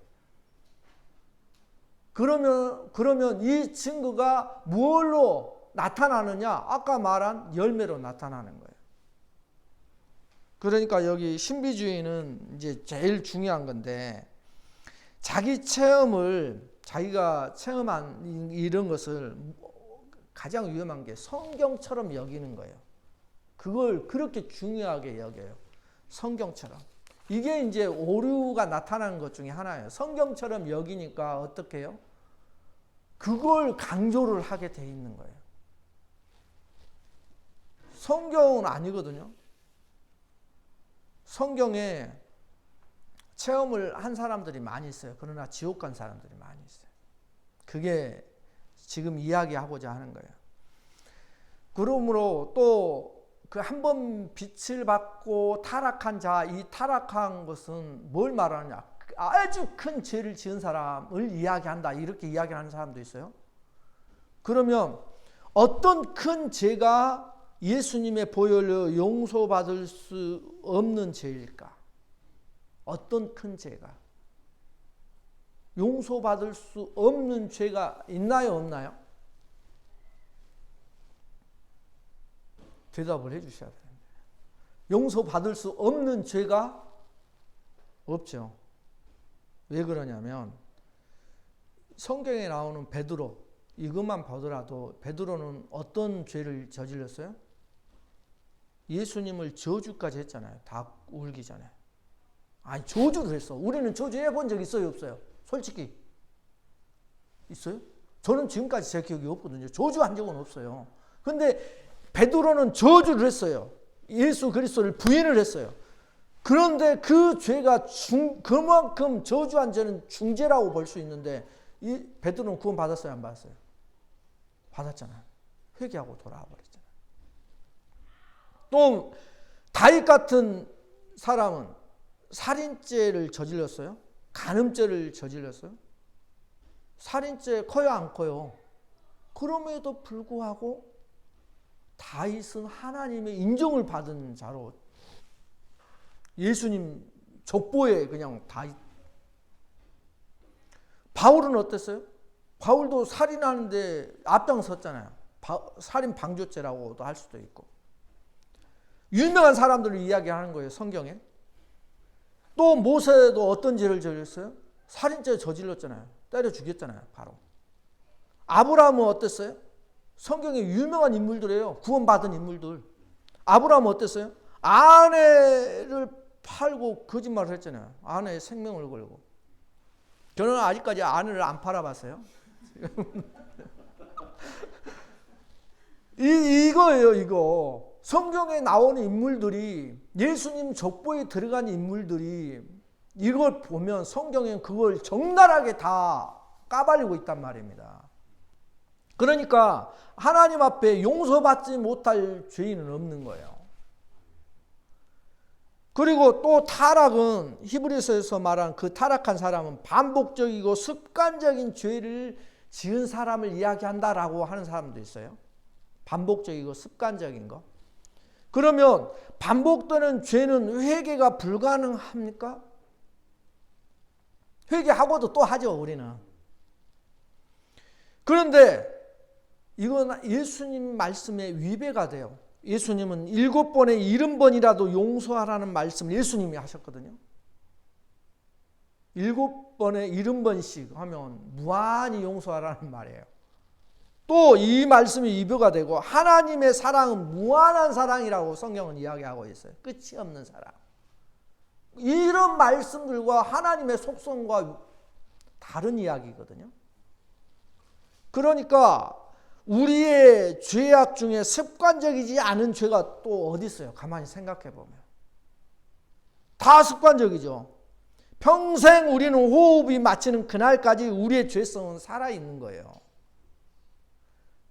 그러면 이 증거가 무엇로 나타나느냐? 아까 말한 열매로 나타나는 거예요. 그러니까 여기 신비주의는 이제 제일 중요한 건데, 자기가 체험한 이런 것을 가장 위험한 게 성경처럼 여기는 거예요. 그걸 그렇게 중요하게 여겨요. 성경처럼. 이게 이제 오류가 나타나는 것 중에 하나예요. 성경처럼 여기니까 어떻게 해요? 그걸 강조를 하게 돼 있는 거예요. 성경은 아니거든요. 성경에 체험을 한 사람들이 많이 있어요. 그러나 지옥 간 사람들이 많이 있어요. 그게 지금 이야기하고자 하는 거예요. 그러므로 또 그 한 번 빛을 받고 타락한 자, 이 타락한 것은 뭘 말하느냐? 아주 큰 죄를 지은 사람을 이야기한다. 이렇게 이야기하는 사람도 있어요. 그러면 어떤 큰 죄가 예수님의 보혈로 용서받을 수 없는 죄일까? 어떤 큰 죄가 용서받을 수 없는 죄가 있나요, 없나요? 대답을 해 주셔야 됩니다. 용서받을 수 없는 죄가 없죠. 왜 그러냐면 성경에 나오는 베드로, 이것만 보더라도 베드로는 어떤 죄를 저질렀어요? 예수님을 저주까지 했잖아요. 다 울기 전에. 아니, 저주를 했어. 우리는 저주해 본 적 있어요, 없어요? 솔직히 있어요? 저는 지금까지 제 기억이 없거든요. 저주한 적은 없어요. 근데 베드로는 저주를 했어요. 예수 그리스도를 부인을 했어요. 그런데 그 죄가 그만큼 저주한 죄는 중죄라고 볼 수 있는데 이 베드로는 구원 받았어요, 안 받았어요? 받았잖아요. 회개하고 돌아와 버렸잖아요. 또 다윗 같은 사람은 살인죄를 저질렀어요? 간음죄를 저질렀어요? 살인죄 커요, 안 커요? 그럼에도 불구하고 다윗은 하나님의 인정을 받은 자로 예수님 족보에 그냥 다윗. 바울은 어땠어요? 바울도 살인하는데 앞장섰잖아요. 살인 방조죄라고도 할 수도 있고. 유명한 사람들을 이야기하는 거예요, 성경에. 또 모세도 어떤 죄를 저질렀어요? 살인죄 저질렀잖아요. 때려 죽였잖아요, 바로. 아브라함은 어땠어요? 성경에 유명한 인물들이에요. 구원받은 인물들. 아브라함은 어땠어요? 아내를 팔고 거짓말을 했잖아요. 아내의 생명을 걸고. 저는 아직까지 아내를 안 팔아봤어요. 이거예요, 이거. 성경에 나오는 인물들이, 예수님 족보에 들어간 인물들이, 이걸 보면 성경엔 그걸 적나라하게 다 까발리고 있단 말입니다. 그러니까 하나님 앞에 용서받지 못할 죄인은 없는 거예요. 그리고 또 타락은, 히브리서에서 말한 그 타락한 사람은 반복적이고 습관적인 죄를 지은 사람을 이야기한다라고 하는 사람도 있어요. 반복적이고 습관적인 거. 그러면 반복되는 죄는 회개가 불가능합니까? 회개하고도 또 하죠, 우리는. 그런데 이건 예수님 말씀에 위배가 돼요. 예수님은 7번에 70번이라도 용서하라는 말씀을 예수님이 하셨거든요. 7번에 70번씩 하면 무한히 용서하라는 말이에요. 또 이 말씀이 위배가 되고, 하나님의 사랑은 무한한 사랑이라고 성경은 이야기하고 있어요. 끝이 없는 사랑. 이런 말씀들과 하나님의 속성과 다른 이야기거든요. 그러니까 우리의 죄악 중에 습관적이지 않은 죄가 또 어디 있어요? 가만히 생각해 보면. 다 습관적이죠. 평생 우리는 호흡이 마치는 그날까지 우리의 죄성은 살아있는 거예요.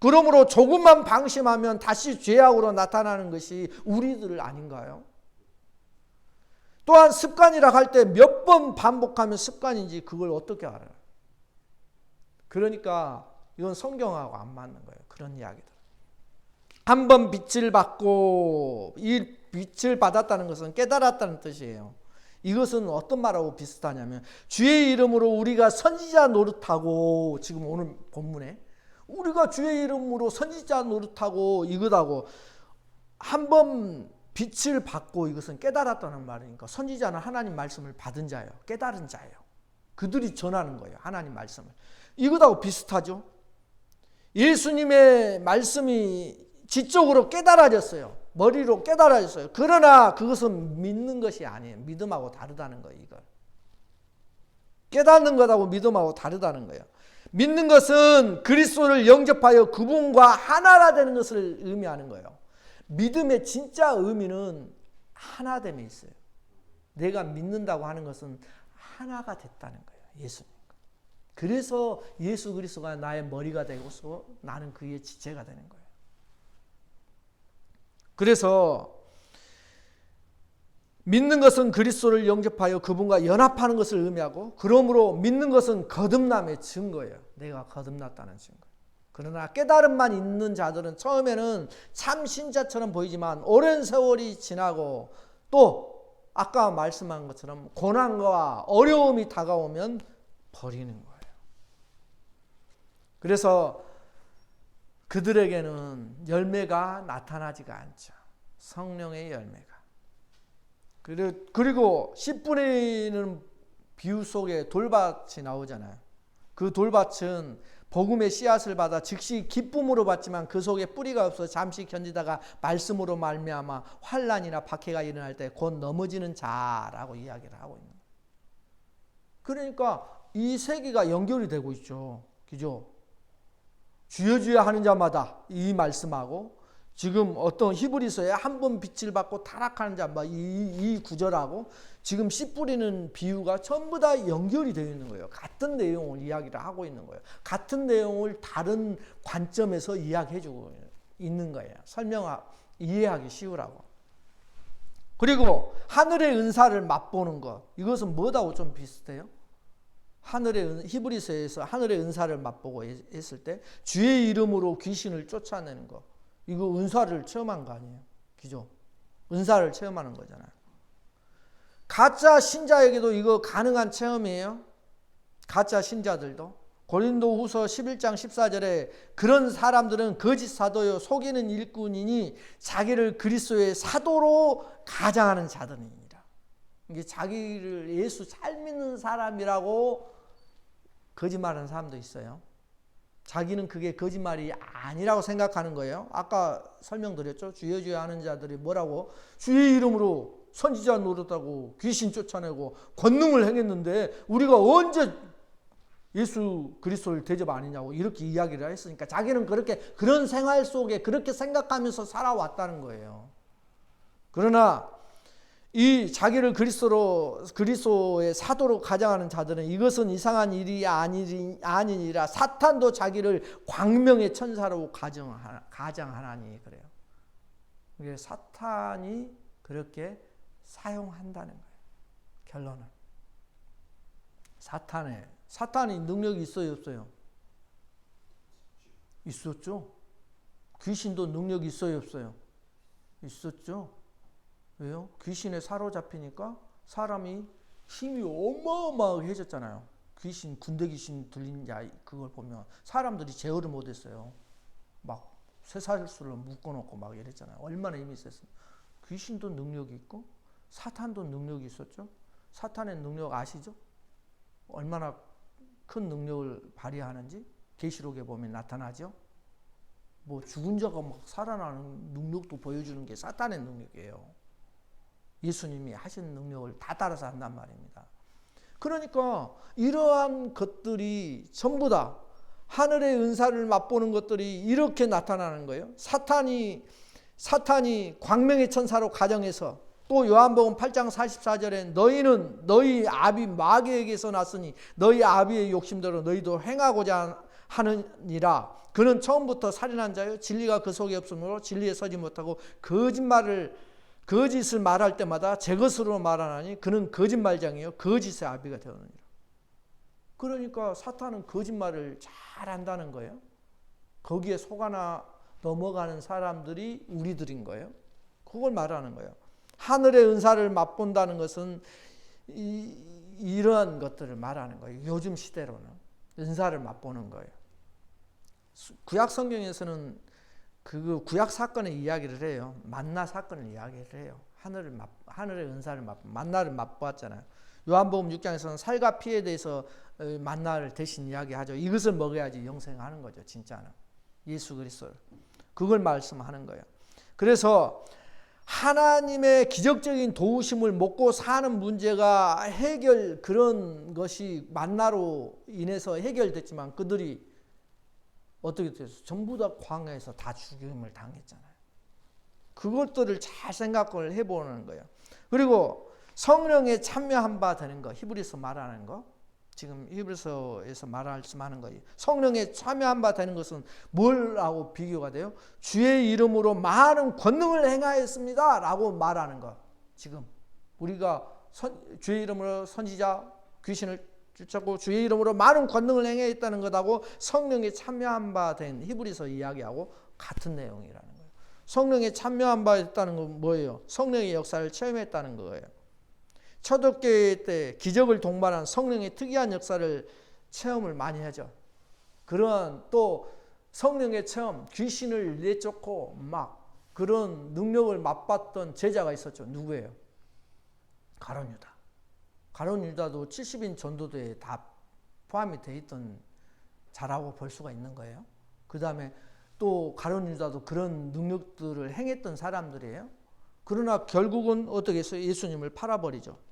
그러므로 조금만 방심하면 다시 죄악으로 나타나는 것이 우리들 아닌가요? 또한 습관이라 할 때 몇 번 반복하면 습관인지 그걸 어떻게 알아요? 그러니까 이건 성경하고 안 맞는 거예요. 그런 이야기들. 한 번 빛을 받고, 이 빛을 받았다는 것은 깨달았다는 뜻이에요. 이것은 어떤 말하고 비슷하냐면, 주의 이름으로 우리가 선지자 노릇하고, 지금 오늘 본문에 우리가 주의 이름으로 선지자 노릇하고 이것하고 한 번 빛을 받고, 이것은 깨달았다는 말이니까 선지자는 하나님 말씀을 받은 자예요. 깨달은 자예요. 그들이 전하는 거예요, 하나님 말씀을. 이것하고 비슷하죠. 예수님의 말씀이 지적으로 깨달아졌어요. 머리로 깨달아졌어요. 그러나 그것은 믿는 것이 아니에요. 믿음하고 다르다는 거예요, 이걸. 깨닫는 것하고 믿음하고 다르다는 거예요. 믿는 것은 그리스도를 영접하여 그분과 하나가 되는 것을 의미하는 거예요. 믿음의 진짜 의미는 하나됨에 있어요. 내가 믿는다고 하는 것은 하나가 됐다는 거예요. 예수님. 그래서 예수 그리스도가 나의 머리가 되고서 나는 그의 지체가 되는 거예요. 그래서 믿는 것은 그리스도를 영접하여 그분과 연합하는 것을 의미하고, 그러므로 믿는 것은 거듭남의 증거예요. 내가 거듭났다는 증거. 그러나 깨달음만 있는 자들은 처음에는 참 신자처럼 보이지만 오랜 세월이 지나고 또 아까 말씀한 것처럼 고난과 어려움이 다가오면 버리는 거예요. 그래서 그들에게는 열매가 나타나지가 않죠. 성령의 열매가. 그리고 씨 뿌리는 비유 속에 돌밭이 나오잖아요. 그 돌밭은 복음의 씨앗을 받아 즉시 기쁨으로 받지만 그 속에 뿌리가 없어 잠시 견디다가 말씀으로 말미암아 환난이나 박해가 일어날 때 곧 넘어지는 자라고 이야기를 하고 있는 거예요. 그러니까 이 세 개가 연결이 되고 있죠. 그죠? 주여 주여 하는 자마다 이 말씀하고, 지금 어떤 히브리서에 한 번 빛을 받고 타락하는 자, 이 구절하고 지금 씨 뿌리는 비유가 전부 다 연결이 되어 있는 거예요. 같은 내용을 이야기를 하고 있는 거예요. 같은 내용을 다른 관점에서 이야기해주고 있는 거예요. 이해하기 쉬우라고. 그리고 하늘의 은사를 맛보는 것, 이것은 뭐다고 좀 비슷해요? 히브리서에서 하늘의 은사를 맛보고 했을 때 주의 이름으로 귀신을 쫓아내는 것, 이거 은사를 체험한 거 아니에요? 그죠? 은사를 체험하는 거잖아요. 가짜 신자에게도 이거 가능한 체험이에요. 가짜 신자들도. 고린도후서 11장 14절에 그런 사람들은 거짓 사도요 속이는 일꾼이니 자기를 그리스도의 사도로 가장하는 자들이니라. 이게 자기를 예수 잘 믿는 사람이라고 거짓말하는 사람도 있어요. 자기는 그게 거짓말이 아니라고 생각하는 거예요. 아까 설명드렸죠. 주여 주여 하는 자들이 뭐라고? 주의 이름으로 선지자 노릇하고 귀신 쫓아내고 권능을 행했는데 우리가 언제 예수 그리스도를 대접 아니냐고 이렇게 이야기를 했으니까 자기는 그런 생활 속에 그렇게 생각하면서 살아왔다는 거예요. 그러나 이 자기를 그리스도의 사도로 가장하는 자들은 이것은 이상한 일이 아니니라 사탄도 자기를 광명의 천사로 가장하나니 그래요. 이게 사탄이 그렇게 사용한다는 거예요. 결론은 사탄이 능력이 있어요, 없어요? 있었죠. 귀신도 능력이 있어요, 없어요? 있었죠. 왜요? 귀신에 사로잡히니까 사람이 힘이 어마어마해졌잖아요. 군대 귀신 들린 자 그걸 보면 사람들이 제어를 못했어요. 막 쇠사슬로 묶어놓고 막 이랬잖아요. 얼마나 힘이 있었어요. 귀신도 능력이 있고 사탄도 능력이 있었죠. 사탄의 능력 아시죠? 얼마나 큰 능력을 발휘하는지 계시록에 보면 나타나죠. 죽은 자가 막 살아나는 능력도 보여주는 게 사탄의 능력이에요. 예수님이 하신 능력을 다 따라서 한단 말입니다. 그러니까 이러한 것들이 전부 다 하늘의 은사를 맛보는 것들이 이렇게 나타나는 거예요. 사탄이 광명의 천사로 가정해서 또 요한복음 8장 44절에 너희는 너희 아비 마귀에게서 났으니 너희 아비의 욕심대로 너희도 행하고자 하느니라. 그는 처음부터 살인한 자요 진리가 그 속에 없으므로 진리에 서지 못하고 거짓을 말할 때마다 제 것으로 말하나니 그는 거짓말장이요 거짓의 아비가 되었느니라. 그러니까 사탄은 거짓말을 잘 한다는 거예요. 거기에 속아나 넘어가는 사람들이 우리들인 거예요. 그걸 말하는 거예요. 하늘의 은사를 맛본다는 것은 이러한 것들을 말하는 거예요. 요즘 시대로는 은사를 맛보는 거예요. 구약 성경에서는 그 구약 사건의 이야기를 해요. 만나 사건을 이야기를 해요. 하늘의 은사를 만나를 맛보았잖아요. 요한복음 6장에서는 살과 피에 대해서 만나를 대신 이야기하죠. 이것을 먹어야지 영생하는 거죠. 진짜는 예수 그리스도를 그걸 말씀하는 거예요. 그래서 하나님의 기적적인 도우심을 먹고 사는 문제가 그런 것이 만나로 인해서 해결됐지만 그들이 어떻게 됐어요? 전부 다 광야에서 다 죽임을 당했잖아요. 그것들을 잘 생각을 해보는 거예요. 그리고 성령에 참여한 바 되는 거, 히브리서 말하는 거, 지금 히브리서에서 말씀하는 거예요. 성령에 참여한 바 되는 것은 뭘하고 비교가 돼요? 주의 이름으로 많은 권능을 행하였습니다 라고 말하는 거. 지금 우리가 주의 이름으로 선지자 귀신을 쫓았고 주의 이름으로 많은 권능을 행했다는 것하고 성령에 참여한 바 된 히브리서 이야기하고 같은 내용이라는 거예요. 성령에 참여한 바 있다는 건 뭐예요? 성령의 역사를 체험했다는 거예요. 초대교회 때 기적을 동반한 성령의 특이한 역사를 체험을 많이 하죠. 그런 또 성령의 체험, 귀신을 내쫓고 막 그런 능력을 맛봤던 제자가 있었죠. 누구예요? 가룟 유다. 가룟 유다도 70인 전도대에 다 포함이 돼 있던 자라고 볼 수가 있는 거예요. 그 다음에 또 가룟 유다도 그런 능력들을 행했던 사람들이에요. 그러나 결국은 어떻게 해서 예수님을 팔아버리죠.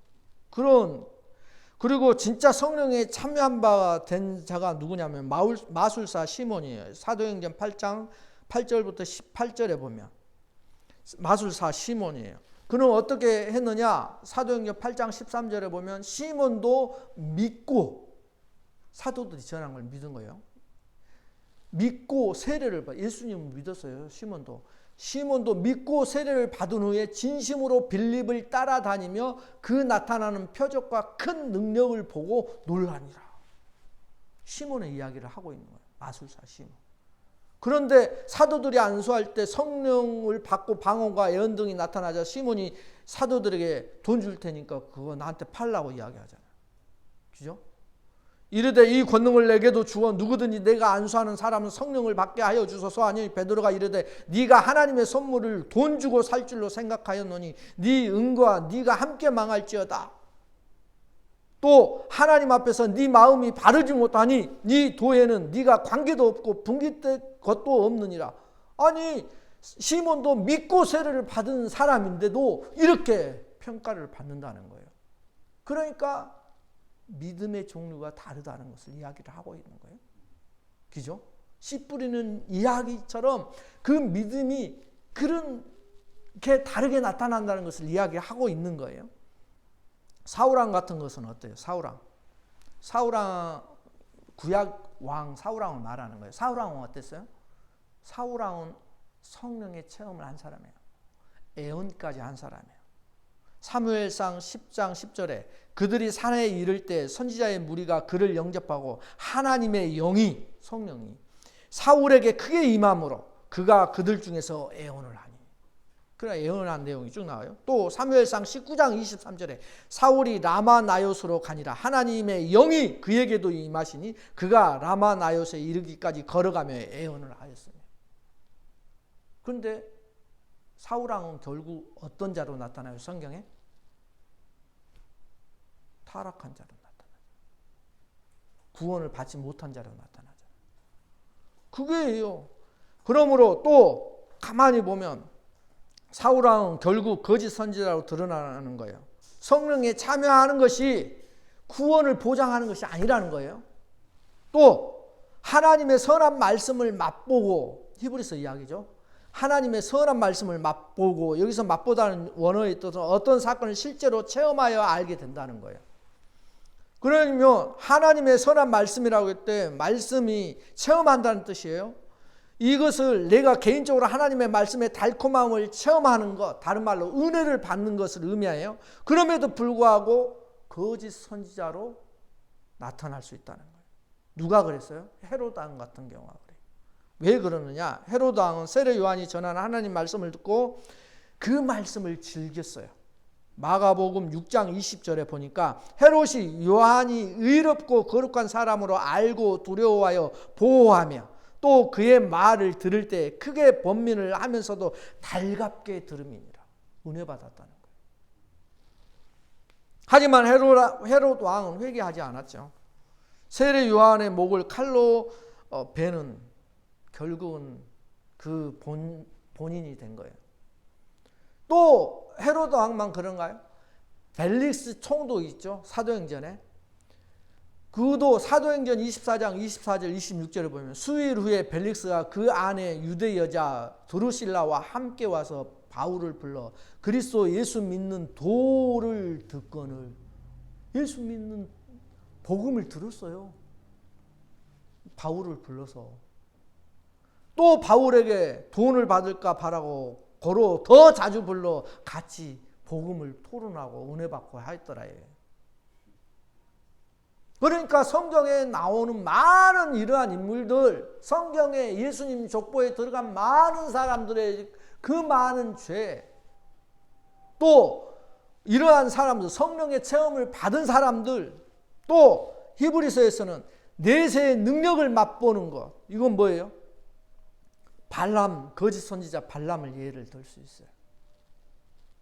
그리고 진짜 성령에 참여한 바 된 자가 누구냐면 마술사 시몬이에요. 사도행전 8장 8절부터 18절에 보면 마술사 시몬이에요. 그는 어떻게 했느냐? 사도행전 8장 13절에 보면 시몬도 믿고, 사도들이 전한 걸 믿은 거예요. 믿고 세례를 받, 예수님을 믿었어요. 시몬도 믿고 세례를 받은 후에 진심으로 빌립을 따라다니며 그 나타나는 표적과 큰 능력을 보고 놀라니라. 시몬의 이야기를 하고 있는 거예요. 마술사 시몬. 그런데 사도들이 안수할 때 성령을 받고 방언과 예언 등이 나타나자 시몬이 사도들에게 돈 줄 테니까 그거 나한테 팔라고 이야기하잖아요. 그죠? 이르되 이 권능을 내게도 주어 누구든지 내가 안수하는 사람은 성령을 받게 하여 주소서 하니 베드로가 이르되 네가 하나님의 선물을 돈 주고 살 줄로 생각하였노니 네 은과 네가 함께 망할지어다. 또 하나님 앞에서 네 마음이 바르지 못하니 네 도에는 네가 관계도 없고 분깃될 것도 없느니라. 아니 시몬도 믿고 세례를 받은 사람인데도 이렇게 평가를 받는다는 거예요. 그러니까 믿음의 종류가 다르다는 것을 이야기를 하고 있는 거예요. 그죠? 씨 뿌리는 이야기처럼 그 믿음이 그렇게 다르게 나타난다는 것을 이야기하고 있는 거예요. 사울왕 같은 것은 어때요? 사울왕 구약 왕 사울왕을 말하는 거예요. 사울왕은 어땠어요? 사울왕은 성령의 체험을 한 사람이에요. 애언까지 한 사람이에요. 사무엘상 10장 10절에 그들이 산에 이를 때 선지자의 무리가 그를 영접하고 하나님의 영이 성령이 사울에게 크게 임함으로 그가 그들 중에서 애언을 하니. 그러나 예언한 내용이 쭉 나와요. 또 사무엘상 19장 23절에 사울이 라마나요스로 가니라 하나님의 영이 그에게도 임하시니 그가 라마나요스에 이르기까지 걸어가며 애언을 하였습니다. 그런데 사울왕은 결국 어떤 자로 나타나요? 성경에? 타락한 자로 나타나죠. 구원을 받지 못한 자로 나타나죠. 그게예요. 그러므로 또 가만히 보면 사울왕은 결국 거짓 선지자로 드러나는 거예요. 성령에 참여하는 것이 구원을 보장하는 것이 아니라는 거예요. 또 하나님의 선한 말씀을 맛보고, 히브리서 이야기죠. 하나님의 선한 말씀을 맛보고, 여기서 맛보다는 원어에 뜻은 어떤 사건을 실제로 체험하여 알게 된다는 거예요. 그러면 하나님의 선한 말씀이라고 할 때 말씀이 체험한다는 뜻이에요. 이것을 내가 개인적으로 하나님의 말씀의 달콤함을 체험하는 것, 다른 말로 은혜를 받는 것을 의미해요. 그럼에도 불구하고 거짓 선지자로 나타날 수 있다는 거예요. 누가 그랬어요? 헤로드 왕 같은 경우가 그래요. 왜 그러느냐? 헤로드 왕은 세례 요한이 전하는 하나님 말씀을 듣고 그 말씀을 즐겼어요. 마가복음 6장 20절에 보니까 헤롯이 요한이 의롭고 거룩한 사람으로 알고 두려워하여 보호하며 또 그의 말을 들을 때 크게 번민을 하면서도 달갑게 들음이니라. 은혜 받았다는 거예요. 하지만 헤롯 왕은 회개하지 않았죠. 세례 요한의 목을 칼로 베는 결국은 그 본인이 된 거예요. 또 헤롯 왕만 그런가요? 벨릭스 총독 있죠. 사도행전에. 그도 사도행전 24장 24절 26절을 보면 수일 후에 벨릭스가 그 안에 유대 여자 드루실라와 함께 와서 바울을 불러 그리스도 예수 믿는 도를 듣거늘. 예수 믿는 복음을 들었어요. 바울을 불러서. 또 바울에게 돈을 받을까 바라고 고로 더 자주 불러 같이 복음을 토론하고 은혜 받고 하였더라. 그러니까 성경에 나오는 많은 이러한 인물들, 성경에 예수님 족보에 들어간 많은 사람들의 그 많은 죄, 또 이러한 사람들, 성령의 체험을 받은 사람들, 또 히브리서에서는 내세의 능력을 맛보는 것, 이건 뭐예요? 발람, 거짓 선지자 발람을 예를 들 수 있어요.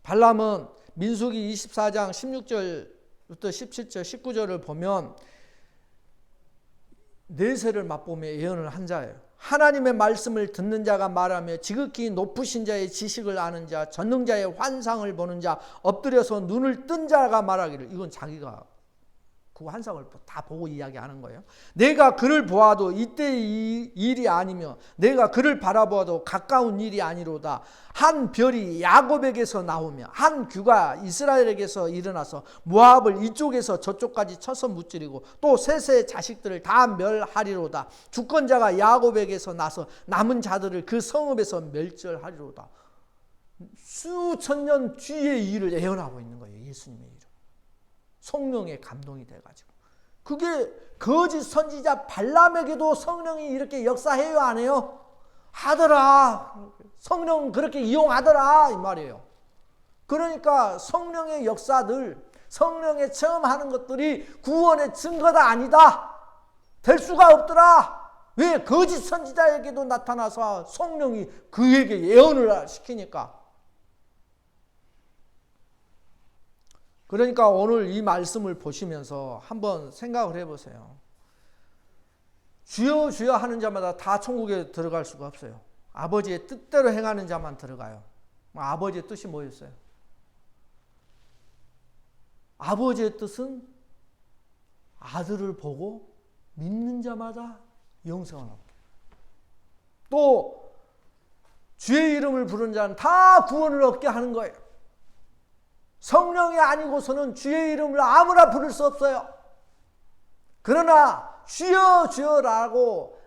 발람은 민수기 24장 16절부터 17절, 19절을 보면 내세를 맛보며 예언을 한 자예요. 하나님의 말씀을 듣는 자가 말하며 지극히 높으신 자의 지식을 아는 자, 전능자의 환상을 보는 자, 엎드려서 눈을 뜬 자가 말하기를. 이건 자기가 그 환상을 다 보고 이야기하는 거예요. 내가 그를 보아도 이때의 일이 아니며 내가 그를 바라보아도 가까운 일이 아니로다. 한 별이 야곱에게서 나오며 한 규가 이스라엘에게서 일어나서 모압을 이쪽에서 저쪽까지 쳐서 무찌르고 또 셋의 자식들을 다 멸하리로다. 주권자가 야곱에게서 나서 남은 자들을 그 성읍에서 멸절하리로다. 수천 년 뒤의 일을 예언하고 있는 거예요. 예수님의 일을. 성령의 감동이 돼가지고. 그게 거짓 선지자 발람에게도 성령이 이렇게 역사해요, 안 해요? 하더라. 성령 그렇게 이용하더라 이 말이에요. 그러니까 성령의 역사들, 성령의 체험하는 것들이 구원의 증거다 아니다. 될 수가 없더라. 왜? 거짓 선지자에게도 나타나서 성령이 그에게 예언을 시키니까. 그러니까 오늘 이 말씀을 보시면서 한번 생각을 해보세요. 주여 주여 하는 자마다 다 천국에 들어갈 수가 없어요. 아버지의 뜻대로 행하는 자만 들어가요. 아버지의 뜻이 뭐였어요? 아버지의 뜻은 아들을 보고 믿는 자마다 영생을 얻게. 또 주의 이름을 부르는 자는 다 구원을 얻게 하는 거예요. 성령이 아니고서는 주의 이름을 아무나 부를 수 없어요. 그러나 주여 주여라고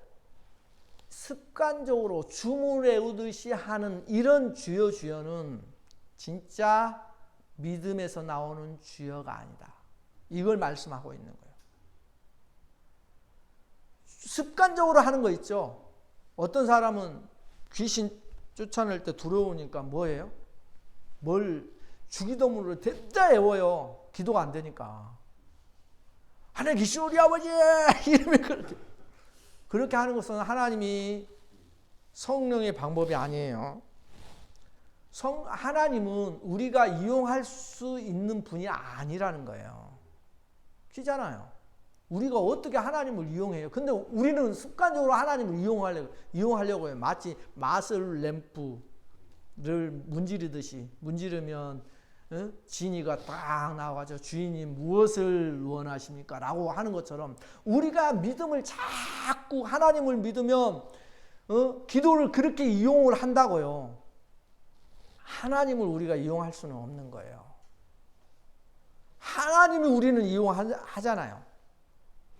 습관적으로 주문에 오듯이 하는 이런 주여 주여는 진짜 믿음에서 나오는 주여가 아니다. 이걸 말씀하고 있는 거예요. 습관적으로 하는 거 있죠. 어떤 사람은 귀신 쫓아낼 때 두려우니까 뭐예요? 뭘 주기도문으로 대짜 외워요. 기도가 안 되니까. 하나님 계신 우리 아버지 이러면 그렇게 하는 것은 하나님이 성령의 방법이 아니에요. 하나님은 우리가 이용할 수 있는 분이 아니라는 거예요. 그렇잖아요. 우리가 어떻게 하나님을 이용해요? 근데 우리는 습관적으로 하나님을 이용하려고 해요. 마치 마술 램프를 문지르듯이 문지르면 지니가 딱 나와가지고 주인님 무엇을 원하십니까? 라고 하는 것처럼 우리가 믿음을 자꾸 하나님을 믿으면 기도를 그렇게 이용을 한다고요. 하나님을 우리가 이용할 수는 없는 거예요. 하나님이 우리는 이용하잖아요.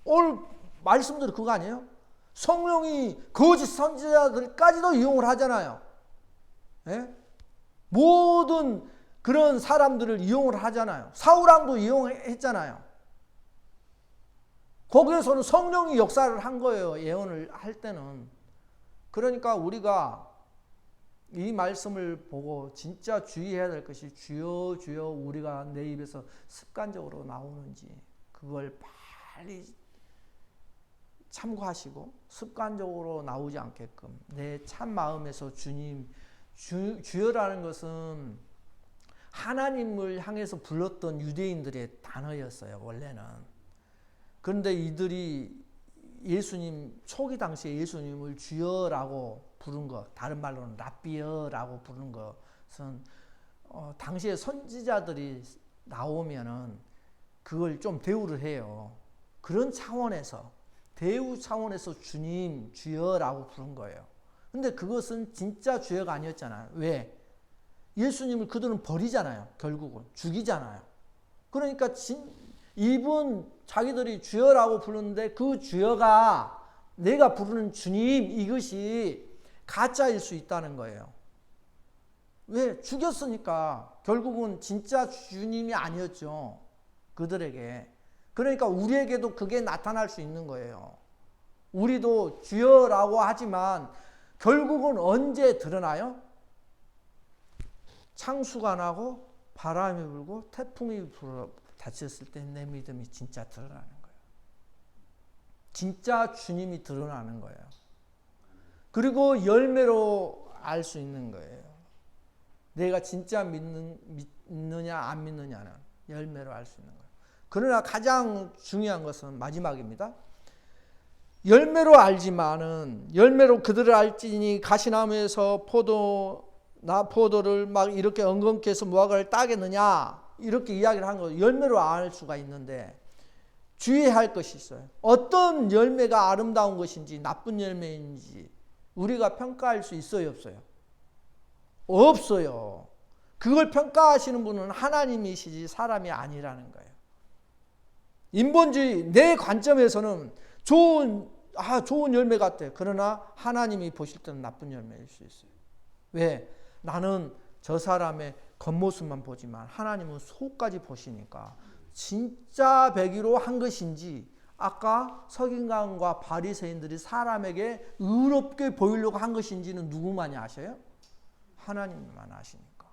오늘 말씀대로 그거 아니에요? 성령이 거짓 선지자들까지도 이용을 하잖아요. 예? 모든 그런 사람들을 이용을 하잖아요. 사울왕도 이용했잖아요. 거기에서는 성령이 역사를 한 거예요. 예언을 할 때는. 그러니까 우리가 이 말씀을 보고 진짜 주의해야 될 것이 주여 주여 우리가 내 입에서 습관적으로 나오는지 그걸 빨리 참고하시고 습관적으로 나오지 않게끔 내 참 마음에서 주님 주여라는 것은 하나님을 향해서 불렀던 유대인들의 단어였어요. 원래는. 그런데 이들이 예수님 초기 당시에 예수님을 주여라고 부른 것, 다른 말로는 랍비여라고 부르는 것은 당시에 선지자들이 나오면은 그걸 좀 대우를 해요. 그런 차원에서 대우 차원에서 주님 주여라고 부른 거예요. 근데 그것은 진짜 주여가 아니었잖아요. 왜? 예수님을 그들은 버리잖아요. 결국은 죽이잖아요. 그러니까 이분 자기들이 주여라고 부르는데 그 주여가 내가 부르는 주님 이것이 가짜일 수 있다는 거예요. 왜? 죽였으니까 결국은 진짜 주님이 아니었죠. 그들에게. 그러니까 우리에게도 그게 나타날 수 있는 거예요. 우리도 주여라고 하지만 결국은 언제 드러나요? 창수가 나고 바람이 불고 태풍이 불어 닥쳤을 때 내 믿음이 진짜 드러나는 거예요. 진짜 주님이 드러나는 거예요. 그리고 열매로 알 수 있는 거예요. 내가 진짜 믿느냐 안 믿느냐는 열매로 알 수 있는 거예요. 그러나 가장 중요한 것은 마지막입니다. 열매로 알지만은 열매로 그들을 알지니 가시나무에서 포도를 막 이렇게 엉겅퀴 해서 무화과를 따겠느냐 이렇게 이야기를 한 거예요. 열매로 알 수가 있는데 주의해야 할 것이 있어요. 어떤 열매가 아름다운 것인지 나쁜 열매인지 우리가 평가할 수 있어요, 없어요? 없어요. 그걸 평가하시는 분은 하나님이시지 사람이 아니라는 거예요. 인본주의 내 관점에서는 좋은 열매 같아. 그러나 하나님이 보실 때는 나쁜 열매일 수 있어요. 왜? 나는 저 사람의 겉모습만 보지만 하나님은 속까지 보시니까 진짜 배기로 한 것인지 아까 서기관과 바리새인들이 사람에게 의롭게 보이려고 한 것인지는 누구만이 아셔요? 하나님만 아시니까.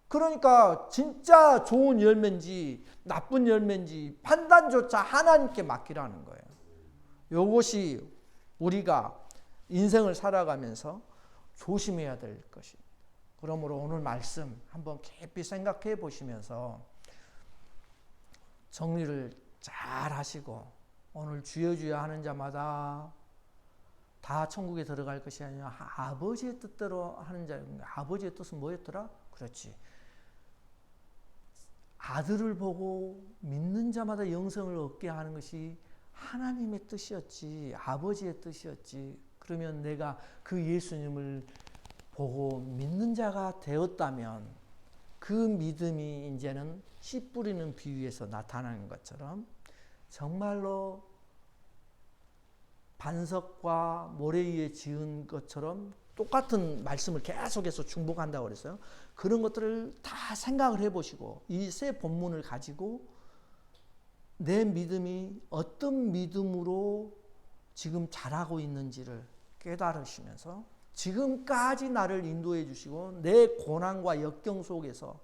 그러니까 진짜 좋은 열매인지 나쁜 열매인지 판단조차 하나님께 맡기라는 거예요. 이것이 우리가 인생을 살아가면서 조심해야 될 것입니다. 그러므로 오늘 말씀 한번 깊이 생각해 보시면서 정리를 잘 하시고 오늘 주여 주여 하는 자마다 다 천국에 들어갈 것이 아니라 아버지의 뜻대로 하는 자입니다. 아버지의 뜻은 뭐였더라? 그렇지. 아들을 보고 믿는 자마다 영생을 얻게 하는 것이 하나님의 뜻이었지, 아버지의 뜻이었지. 그러면 내가 그 예수님을 보고 믿는 자가 되었다면 그 믿음이 이제는 씨 뿌리는 비유에서 나타나는 것처럼 정말로 반석과 모래 위에 지은 것처럼 똑같은 말씀을 계속해서 중복한다고 그랬어요. 그런 것들을 다 생각을 해보시고 이 세 본문을 가지고 내 믿음이 어떤 믿음으로 지금 자라고 있는지를 깨달으시면서 지금까지 나를 인도해 주시고 내 고난과 역경 속에서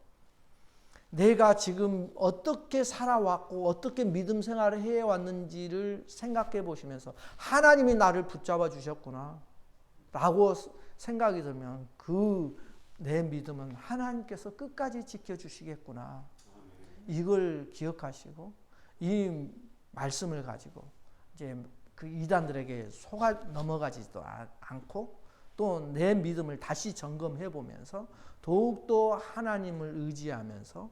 내가 지금 어떻게 살아왔고 어떻게 믿음 생활을 해왔는지를 생각해 보시면서 하나님이 나를 붙잡아 주셨구나 라고 생각이 들면 그 내 믿음은 하나님께서 끝까지 지켜주시겠구나 이걸 기억하시고 이 말씀을 가지고 이제 그 이단들에게 속아 넘어가지도 않고 또 내 믿음을 다시 점검해 보면서 더욱더 하나님을 의지하면서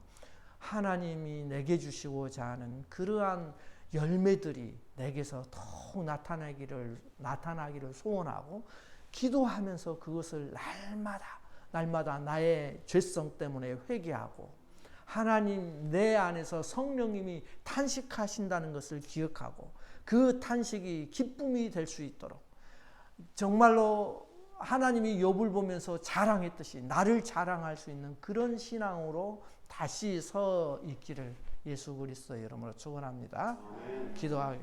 하나님이 내게 주시고자 하는 그러한 열매들이 내게서 더욱 나타나기를 소원하고 기도하면서 그것을 날마다 나의 죄성 때문에 회개하고 하나님 내 안에서 성령님이 탄식하신다는 것을 기억하고 그 탄식이 기쁨이 될 수 있도록 정말로 하나님이 욥을 보면서 자랑했듯이 나를 자랑할 수 있는 그런 신앙으로 다시 서 있기를 예수 그리스도의 이름으로 축원합니다. 기도하겠습니다.